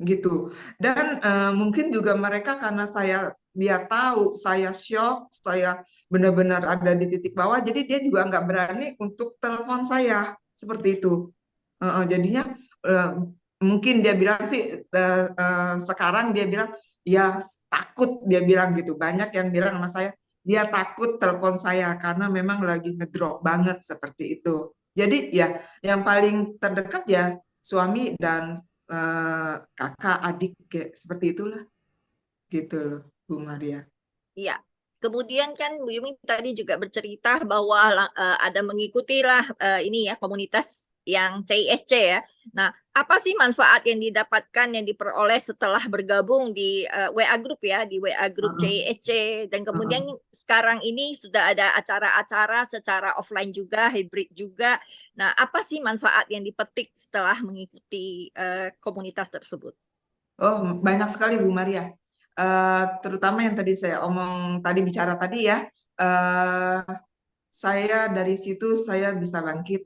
Speaker 1: gitu. Dan mungkin juga mereka, karena dia tahu saya shock, saya benar-benar ada di titik bawah, jadi dia juga nggak berani untuk telepon saya seperti itu. Jadinya eh, mungkin dia bilang sih, sekarang dia bilang ya takut, dia bilang gitu. Banyak yang bilang sama saya, dia takut telepon saya karena memang lagi ngedrop banget seperti itu. Jadi ya yang paling terdekat ya suami dan kakak adik, kayak seperti itulah, gitu loh Bu Maria.
Speaker 2: Iya. Kemudian kan Bu Yumi tadi juga bercerita bahwa ada mengikuti lah ini ya, komunitas yang CISC ya. Nah, apa sih manfaat yang didapatkan, yang diperoleh setelah bergabung di WA Group ya, di WA Group
Speaker 1: Heeh,
Speaker 2: CISC, dan
Speaker 1: heeh.
Speaker 2: kemudian sekarang ini sudah ada acara-acara secara offline juga, hybrid juga. Nah, apa sih manfaat yang dipetik setelah mengikuti komunitas tersebut?
Speaker 1: Oh, banyak sekali Bu Maria. Terutama yang tadi saya omong tadi, bicara tadi ya. eh, saya dari situ saya bisa bangkit.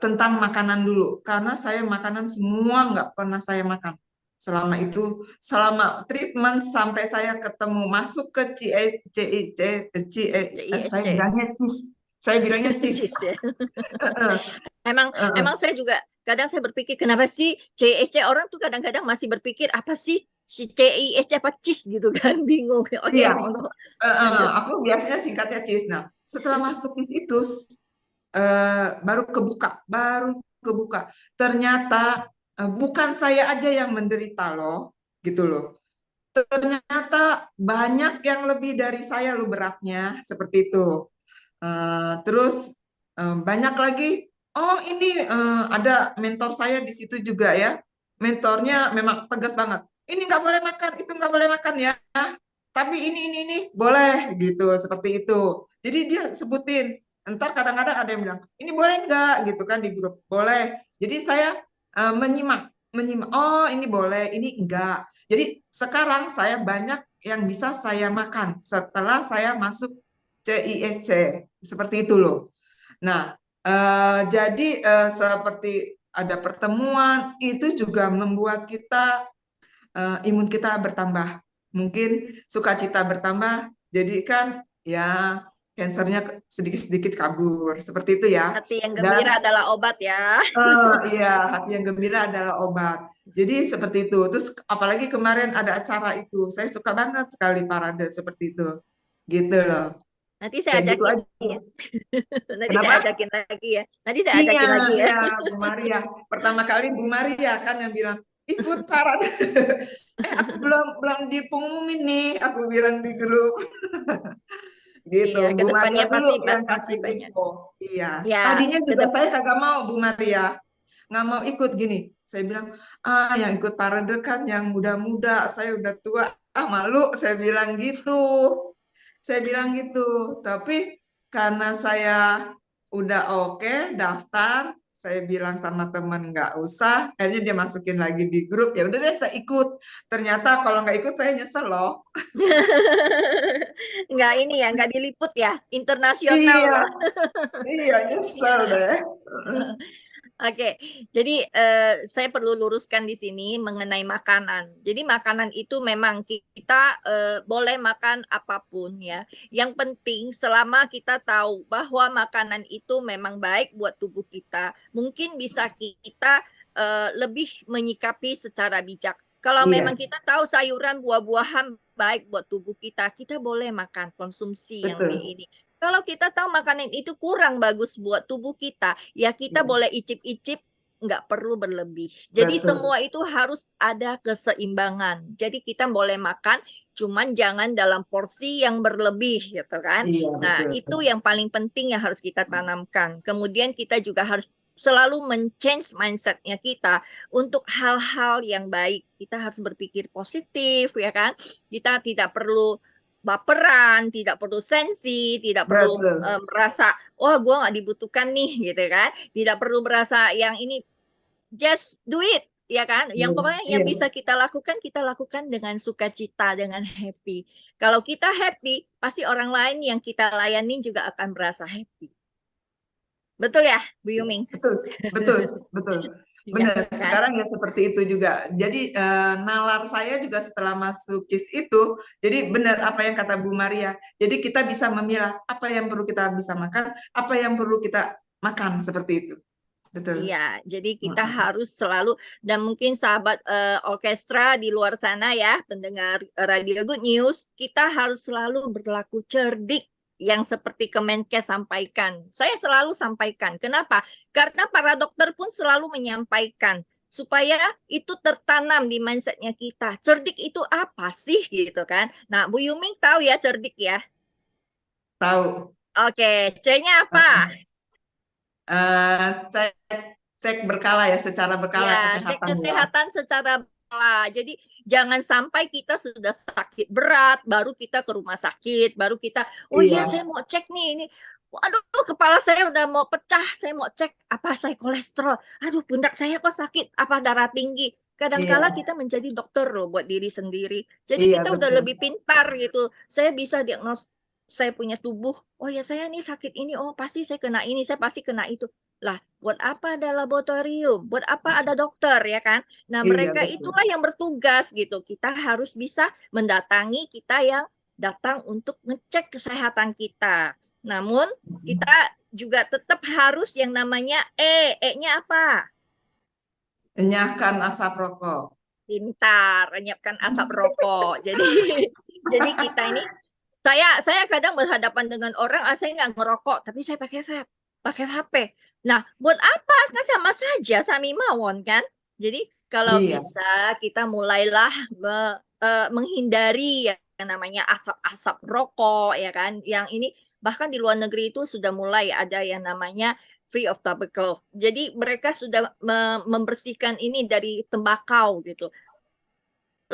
Speaker 1: Tentang makanan dulu, karena saya makanan semua nggak pernah saya makan selama itu, selama treatment, sampai saya ketemu masuk ke saya
Speaker 2: CISC.
Speaker 1: bilangnya cheese, saya bilangnya cheese.
Speaker 2: Cis ya. Emang
Speaker 1: Eh, eh,
Speaker 2: emang saya juga kadang saya berpikir kenapa sih CISC, orang tuh kadang-kadang masih berpikir apa sih si CISC apa CIS gitu kan, bingung. Oke,
Speaker 1: Iya,
Speaker 2: mau lanjut.
Speaker 1: aku biasanya singkatnya cheese. Nah, setelah masuk di situ, baru kebuka. Ternyata bukan saya aja yang menderita loh, gitu loh. ternyata banyak yang lebih dari saya lo beratnya, seperti itu. Terus banyak lagi, oh ini ada mentor saya di situ juga ya. Mentornya memang tegas banget. Ini nggak boleh makan, itu nggak boleh makan ya. Tapi ini boleh gitu, seperti itu. Jadi dia sebutin. Ntar kadang-kadang ada yang bilang, ini boleh nggak gitu kan di grup. Boleh. Jadi saya menyimak. Oh ini boleh, ini enggak. Jadi sekarang saya banyak yang bisa saya makan setelah saya masuk CIEC. Seperti itu loh. Nah, jadi seperti ada pertemuan, itu juga membuat kita imun kita bertambah. Mungkin sukacita bertambah, jadi kan ya kansernya sedikit-sedikit kabur. Seperti itu ya.
Speaker 2: Hati yang
Speaker 1: Dan
Speaker 2: gembira adalah obat ya.
Speaker 1: iya, hati yang gembira adalah obat. Jadi seperti itu. Terus apalagi kemarin ada acara itu, saya suka banget sekali parade seperti itu. Gitu loh.
Speaker 2: Nanti saya
Speaker 1: Kayak gitu
Speaker 2: ajakin
Speaker 1: aja.
Speaker 2: lagi ya. Nanti saya
Speaker 1: Kenapa?
Speaker 2: ajakin lagi ya. Nanti saya
Speaker 1: Iya,
Speaker 2: ajakin lagi ya.
Speaker 1: iya, Bu Maria. Pertama kali Bu Maria kan yang bilang, ikut parade. Aku belum dipengumumin nih, aku bilang di grup. Gitu,
Speaker 2: Iya,
Speaker 1: Bu Maria
Speaker 2: kedepannya
Speaker 1: dulu
Speaker 2: pasti
Speaker 1: yang
Speaker 2: pasti
Speaker 1: kasih
Speaker 2: banyak.
Speaker 1: info. Iya.
Speaker 2: Ya,
Speaker 1: Tadinya juga
Speaker 2: kedep
Speaker 1: saya kagak mau, Bu Maria. Nggak mau ikut gini. Saya bilang, yang ikut parade kan yang muda-muda, saya udah tua, malu, saya bilang gitu. Saya bilang gitu. Tapi karena saya udah oke, daftar, saya bilang sama temen nggak usah, akhirnya dia masukin lagi di grup, ya udah deh saya ikut. Ternyata kalau nggak ikut saya nyesel loh.
Speaker 2: nggak ini ya, nggak diliput ya, internasional
Speaker 1: Iya,
Speaker 2: ya.
Speaker 1: iya nyesel
Speaker 2: Iya.
Speaker 1: deh.
Speaker 2: Oke, jadi saya perlu luruskan di sini mengenai makanan. Jadi makanan itu memang kita boleh makan apapun ya. Yang penting selama kita tahu bahwa makanan itu memang baik buat tubuh kita, mungkin bisa kita lebih menyikapi secara bijak. Kalau memang
Speaker 1: Iya,
Speaker 2: kita tahu sayuran, buah-buahan baik buat tubuh kita, kita boleh makan konsumsi yang lebih
Speaker 1: betul.
Speaker 2: ini. Kalau kita tahu makanan itu kurang bagus buat tubuh kita, ya kita
Speaker 1: Iya,
Speaker 2: boleh icip-icip, nggak perlu berlebih. Jadi
Speaker 1: betul.
Speaker 2: semua itu harus ada keseimbangan. Jadi kita boleh makan, cuman jangan dalam porsi yang berlebih, gitu kan?
Speaker 1: Iya,
Speaker 2: Nah,
Speaker 1: betul.
Speaker 2: itu yang paling penting yang harus kita tanamkan. Kemudian kita juga harus selalu men-change mindset-nya kita untuk hal-hal yang baik. Kita harus berpikir positif, ya kan? Kita tidak perlu baperan, tidak perlu sensi, tidak perlu
Speaker 1: Betul.
Speaker 2: merasa, wah gue nggak dibutuhkan nih, gitu kan. Tidak perlu merasa yang ini, just do it, ya kan. Yang
Speaker 1: Iya,
Speaker 2: pokoknya yang
Speaker 1: iya,
Speaker 2: bisa kita lakukan dengan sukacita, dengan happy. Kalau kita happy, pasti orang lain yang kita layani juga akan merasa happy. Betul ya, Bu Yuming?
Speaker 1: betul, betul, betul.
Speaker 2: Ya
Speaker 1: Benar,
Speaker 2: kan?
Speaker 1: sekarang ya seperti itu juga. Jadi nalar saya juga setelah masuk CIS itu, jadi benar apa yang kata Bu Maria. Jadi kita bisa memilah apa yang perlu kita bisa makan, apa yang perlu kita makan seperti itu. Betul.
Speaker 2: Iya, jadi kita
Speaker 1: Mm-mm.
Speaker 2: harus selalu, dan mungkin sahabat orkestra di luar sana ya, pendengar Radio Good News, kita harus selalu berlaku cerdik yang seperti Kemenkes sampaikan. Saya selalu sampaikan. Kenapa? Karena para dokter pun selalu menyampaikan supaya itu tertanam di mindsetnya kita. Cerdik itu apa sih gitu kan? Nah, Bu Yuming tahu ya cerdik ya.
Speaker 1: Tahu.
Speaker 2: Oke, C-nya apa?
Speaker 1: Cek cek berkala ya, secara berkala
Speaker 2: Ya, cek
Speaker 1: kesehatan ya.
Speaker 2: kesehatan secara berkala. Jadi jangan sampai kita sudah sakit berat, baru kita ke rumah sakit, baru kita, oh iya
Speaker 1: Iya,
Speaker 2: saya mau cek nih ini. Aduh, kepala saya udah mau pecah, saya mau cek apa saya kolesterol. Aduh, pundak saya kok sakit, apa darah tinggi. Kadangkala
Speaker 1: iya,
Speaker 2: kita menjadi dokter loh buat diri sendiri. Jadi
Speaker 1: iya
Speaker 2: kita udah
Speaker 1: betul.
Speaker 2: lebih pintar gitu. Saya bisa diagnos saya punya tubuh. Oh ya saya nih sakit ini. Oh pasti saya kena ini, saya pasti kena itu. Lah, buat apa ada laboratorium? Buat apa ada dokter ya kan? Nah,
Speaker 1: Iya
Speaker 2: mereka
Speaker 1: betul.
Speaker 2: itulah yang bertugas gitu. Kita harus bisa mendatangi kita yang datang untuk ngecek kesehatan kita. Namun, kita juga tetap harus yang namanya E-nya apa?
Speaker 1: Enyahkan asap rokok.
Speaker 2: Pintar, menyiapkan asap rokok. Jadi jadi kita ini saya kadang berhadapan dengan orang, saya nggak ngerokok, tapi saya pakai vape, pakai HP. Nah, buat apa? Kan sama saja, sami mawon kan? Jadi Kalau
Speaker 1: Iya,
Speaker 2: bisa kita mulailah menghindari yang namanya asap-asap rokok ya kan. Yang ini bahkan di luar negeri itu sudah mulai ada yang namanya free of tobacco. Jadi mereka sudah membersihkan ini dari tembakau gitu.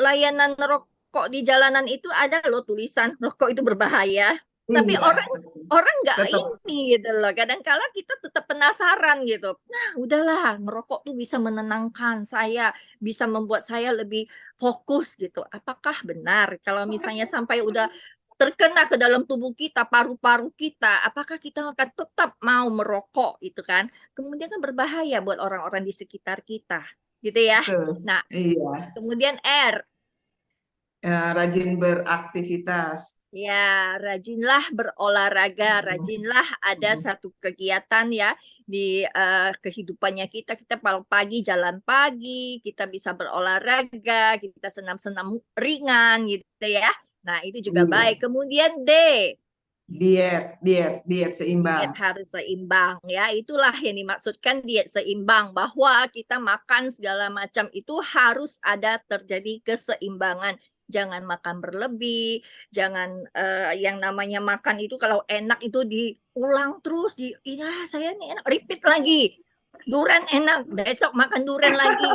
Speaker 2: Layanan rokok di jalanan itu ada loh tulisan rokok itu berbahaya. Tapi
Speaker 1: iya,
Speaker 2: orang orang nggak
Speaker 1: tetap
Speaker 2: ini gitu loh. Kadang-kala kita tetap penasaran gitu. Nah, udahlah, merokok tuh bisa menenangkan saya, bisa membuat saya lebih fokus gitu. Apakah benar kalau misalnya sampai udah terkena ke dalam tubuh kita, paru-paru kita, apakah kita akan tetap mau merokok itu kan? Kemudian kan berbahaya buat orang-orang di sekitar kita, gitu ya.
Speaker 1: betul.
Speaker 2: Nah,
Speaker 1: Iya,
Speaker 2: kemudian R.
Speaker 1: rajin beraktivitas.
Speaker 2: Ya, rajinlah berolahraga, rajinlah ada satu kegiatan ya di kehidupannya kita. Kita pagi jalan pagi, kita bisa berolahraga, kita senam-senam ringan gitu ya. Nah, itu juga
Speaker 1: Iya,
Speaker 2: baik. Kemudian D,
Speaker 1: diet seimbang.
Speaker 2: diet harus seimbang ya. Itulah yang dimaksudkan diet seimbang, bahwa kita makan segala macam itu harus ada terjadi keseimbangan. Jangan makan berlebih, jangan yang namanya makan itu kalau enak itu diulang terus ya saya ini enak, repeat lagi. Duren enak, besok makan duren lagi.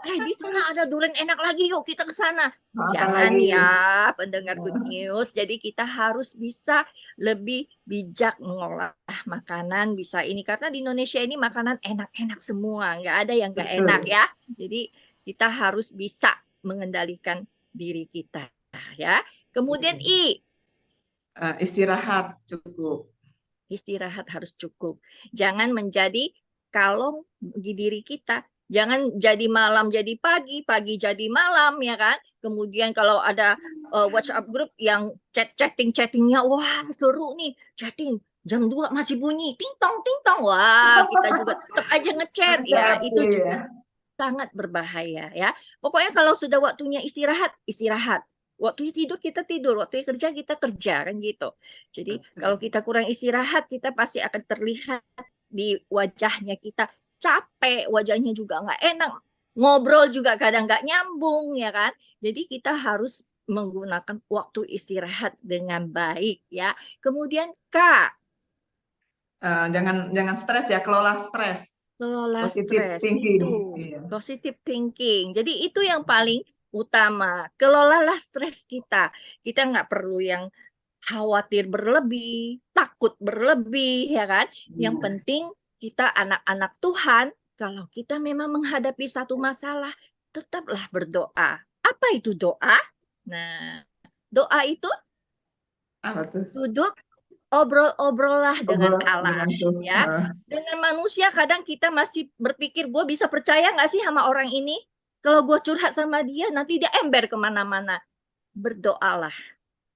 Speaker 2: Di sana ada duren enak lagi, yuk kita ke sana.
Speaker 1: Makan
Speaker 2: Jangan
Speaker 1: lagi.
Speaker 2: ya, pendengar Good News. Jadi kita harus bisa lebih bijak mengolah makanan, bisa ini. Karena di Indonesia ini makanan enak-enak semua, nggak ada yang nggak enak
Speaker 1: Betul.
Speaker 2: ya. Jadi kita harus bisa mengendalikan diri kita ya. Kemudian I,
Speaker 1: Istirahat cukup.
Speaker 2: istirahat harus cukup. Jangan menjadi kalong bagi diri kita. Jangan jadi malam jadi pagi, pagi jadi malam ya kan. Kemudian kalau ada WhatsApp grup yang chattingnya, wah seru nih chatting. Jam 2 masih bunyi, ting tong, wah kita juga tetap aja ngechat ya, itu
Speaker 1: Hati-hati
Speaker 2: juga
Speaker 1: ya.
Speaker 2: sangat berbahaya ya. Pokoknya kalau sudah waktunya istirahat, istirahat. Waktunya tidur kita tidur, waktunya kerja kita kerja kan gitu. Jadi kalau kita kurang istirahat, kita pasti akan terlihat di wajahnya kita capek, wajahnya juga nggak enak, ngobrol juga kadang nggak nyambung ya kan. Jadi kita harus menggunakan waktu istirahat dengan baik ya. Kemudian K,
Speaker 1: Jangan stres ya, kelola stres.
Speaker 2: kelola
Speaker 1: Positive
Speaker 2: stres
Speaker 1: thinking.
Speaker 2: itu
Speaker 1: Iya.
Speaker 2: positive thinking. Jadi itu yang paling utama. Kelolalah stres kita. Kita nggak perlu yang khawatir berlebih, takut berlebih, ya kan? Yang
Speaker 1: Iya.
Speaker 2: penting kita anak-anak Tuhan, kalau kita memang menghadapi satu masalah, tetaplah berdoa. Apa itu doa? Nah, doa itu
Speaker 1: Apa tuh?
Speaker 2: duduk obrol-obrollah dengan
Speaker 1: Obrol
Speaker 2: Allah
Speaker 1: dengan Tuhan.
Speaker 2: ya. Dengan manusia kadang kita masih berpikir, gue bisa percaya nggak sih sama orang ini? Kalau gue curhat sama dia nanti dia ember kemana-mana. Berdoalah,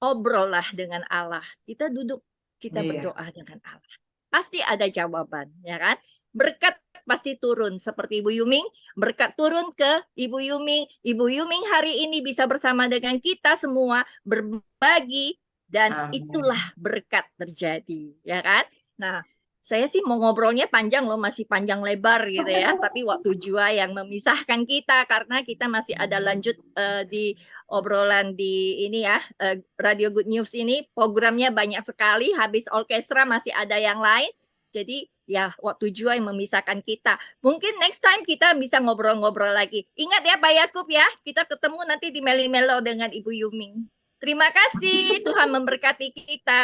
Speaker 2: obrollah dengan Allah. Kita duduk, kita
Speaker 1: Iya.
Speaker 2: berdoa dengan Allah. Pasti ada jawaban, ya kan? Berkat pasti turun seperti Ibu Yuming, berkat turun ke Ibu Yuming. Ibu Yuming hari ini bisa bersama dengan kita semua berbagi, dan
Speaker 1: Amin.
Speaker 2: itulah berkat terjadi, ya kan? Nah, saya sih mau ngobrolnya panjang loh, masih panjang lebar gitu ya. Tapi waktu jua yang memisahkan kita, karena kita masih ada lanjut di obrolan di ini ya, Radio Good News ini programnya banyak sekali. Habis orkestra masih ada yang lain. Jadi ya waktu jua yang memisahkan kita. Mungkin next time kita bisa ngobrol-ngobrol lagi. Ingat ya Pak Yakub ya, kita ketemu nanti di Meli-Melo dengan Ibu Yuming. Terima kasih, Tuhan memberkati kita.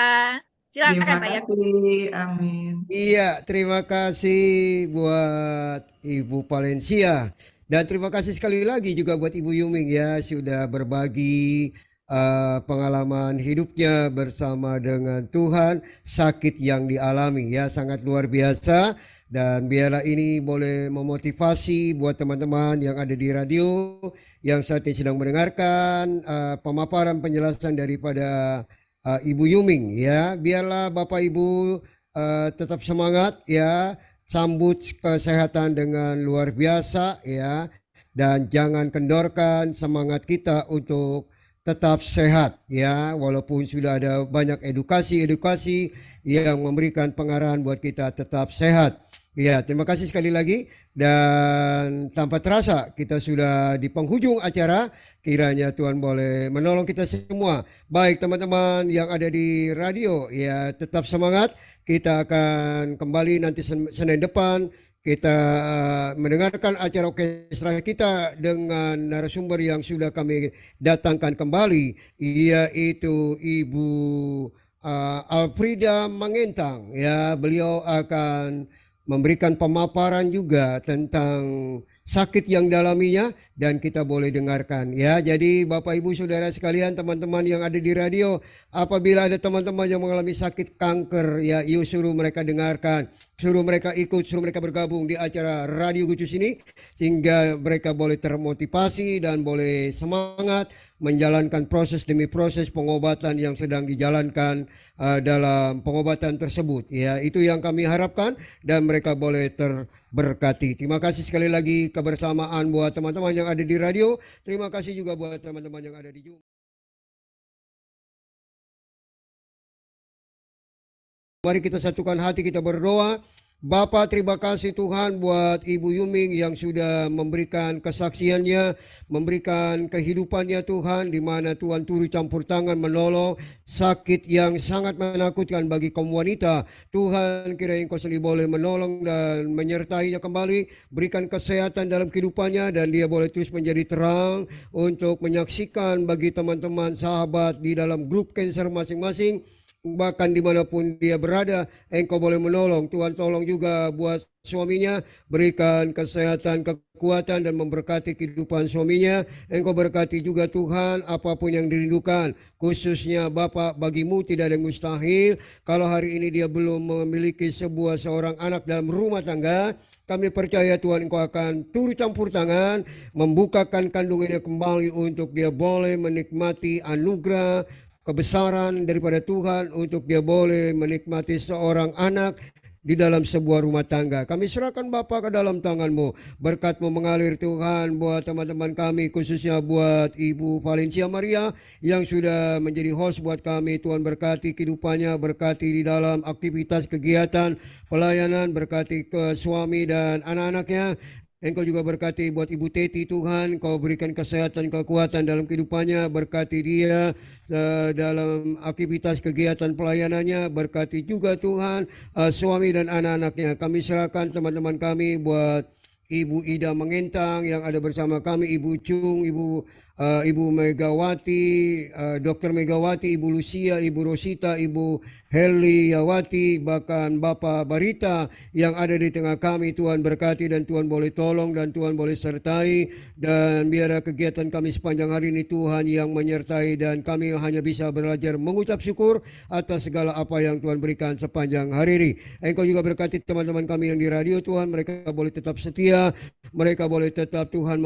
Speaker 2: Silakan
Speaker 1: Terima
Speaker 2: Pak Yakub.
Speaker 1: kasih. Amin.
Speaker 3: Iya, terima kasih buat Ibu Valencia. Dan terima kasih sekali lagi juga buat Ibu Yuming ya, sudah berbagi pengalaman hidupnya bersama dengan Tuhan, sakit yang dialami ya, sangat luar biasa. Dan biarlah ini boleh memotivasi buat teman-teman yang ada di radio, yang saat ini sedang mendengarkan pemaparan penjelasan daripada Ibu Yuming ya. Biarlah Bapak Ibu tetap semangat ya, sambut kesehatan dengan luar biasa ya, dan jangan kendorkan semangat kita untuk tetap sehat ya, walaupun sudah ada banyak edukasi yang memberikan pengarahan buat kita tetap sehat. Ya, terima kasih sekali lagi, dan tanpa terasa kita sudah di penghujung acara. Kiranya Tuhan boleh menolong kita semua. Baik teman-teman yang ada di radio, ya tetap semangat. Kita akan kembali nanti Senin depan. Kita mendengarkan acara orkestra kita dengan narasumber yang sudah kami datangkan kembali, yaitu Ibu Alfrida Mangentang. Ya, beliau akan memberikan pemaparan juga tentang sakit yang dialaminya, dan kita boleh dengarkan ya. Jadi Bapak Ibu Saudara sekalian, teman-teman yang ada di radio, apabila ada teman-teman yang mengalami sakit kanker ya, yuk suruh mereka dengarkan, suruh mereka ikut, suruh mereka bergabung di acara Radio Good News ini, sehingga mereka boleh termotivasi dan boleh semangat menjalankan proses demi proses pengobatan yang sedang dijalankan dalam pengobatan tersebut ya. Itu yang kami harapkan, dan mereka boleh terberkati. Terima kasih sekali lagi kebersamaan buat teman-teman yang ada di radio. Terima kasih juga buat teman-teman yang ada di Zoom. Mari kita satukan hati, kita berdoa. Bapa, terima kasih Tuhan buat Ibu Yuming yang sudah memberikan kesaksiannya, memberikan kehidupannya Tuhan, di mana Tuhan turut campur tangan menolong sakit yang sangat menakutkan bagi kaum wanita. Tuhan, kiranya Engkau sendiri boleh menolong dan menyertainya kembali, berikan kesehatan dalam kehidupannya, dan dia boleh terus menjadi terang untuk menyaksikan bagi teman-teman sahabat di dalam grup cancer masing-masing. Bahkan dimanapun dia berada, Engkau boleh menolong. Tuhan, tolong juga buat suaminya, berikan kesehatan, kekuatan, dan memberkati kehidupan suaminya. Engkau berkati juga Tuhan apapun yang dirindukan, khususnya Bapak, bagimu tidak ada yang mustahil. Kalau hari ini dia belum memiliki seorang anak dalam rumah tangga, kami percaya Tuhan Engkau akan turut campur tangan, membukakan kandungannya kembali untuk dia boleh menikmati anugerah kebesaran daripada Tuhan, untuk dia boleh menikmati seorang anak di dalam sebuah rumah tangga. Kami serahkan Bapa ke dalam tangan-Mu. Berkat-Mu mengalir Tuhan buat teman-teman kami, khususnya buat Ibu Valencia Maria yang sudah menjadi host buat kami. Tuhan berkati kehidupannya, berkati di dalam aktivitas kegiatan pelayanan, berkati ke suami dan anak-anaknya. Engkau juga berkati buat Ibu Teti Tuhan, Kau berikan kesehatan, kekuatan dalam kehidupannya, berkati dia dalam aktivitas kegiatan pelayanannya, berkati juga Tuhan suami dan anak-anaknya. Kami serahkan teman-teman kami buat Ibu Ida Mangentang yang ada bersama kami, Ibu Chung, Ibu Megawati, Dr. Megawati, Ibu Lucia, Ibu Rosita, Ibu Heli Yawati, bahkan Bapak Barita yang ada di tengah kami. Tuhan berkati dan Tuhan boleh tolong dan Tuhan boleh sertai, dan biarlah kegiatan kami sepanjang hari ini Tuhan yang menyertai, dan kami hanya bisa belajar mengucap syukur atas segala apa yang Tuhan berikan sepanjang hari ini. Engkau juga berkati teman-teman kami yang di radio Tuhan, mereka boleh tetap setia, mereka boleh tetap Tuhan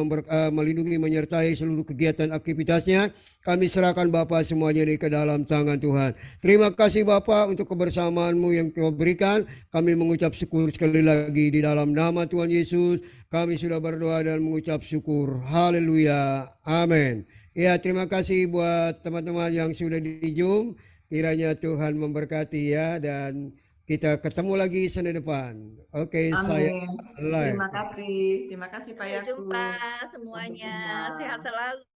Speaker 3: melindungi, menyertai seluruh kegiatan aktivitasnya. Kami serahkan Bapa semuanya ini ke dalam tangan Tuhan. Terima kasih Bapa untuk kebersamaan-Mu yang Kau berikan. Kami mengucap syukur sekali lagi di dalam nama Tuhan Yesus. Kami sudah berdoa dan mengucap syukur. Haleluya. Amin. Ya, terima kasih buat teman-teman yang sudah di Zoom. Kiranya Tuhan memberkati ya, dan kita ketemu lagi Senin depan. Oke, saya
Speaker 1: Amin.
Speaker 3: live.
Speaker 1: Terima kasih Pak
Speaker 2: Sampai
Speaker 1: Yakub.
Speaker 2: jumpa semuanya.
Speaker 1: Sampai jumpa.
Speaker 2: Sehat selalu.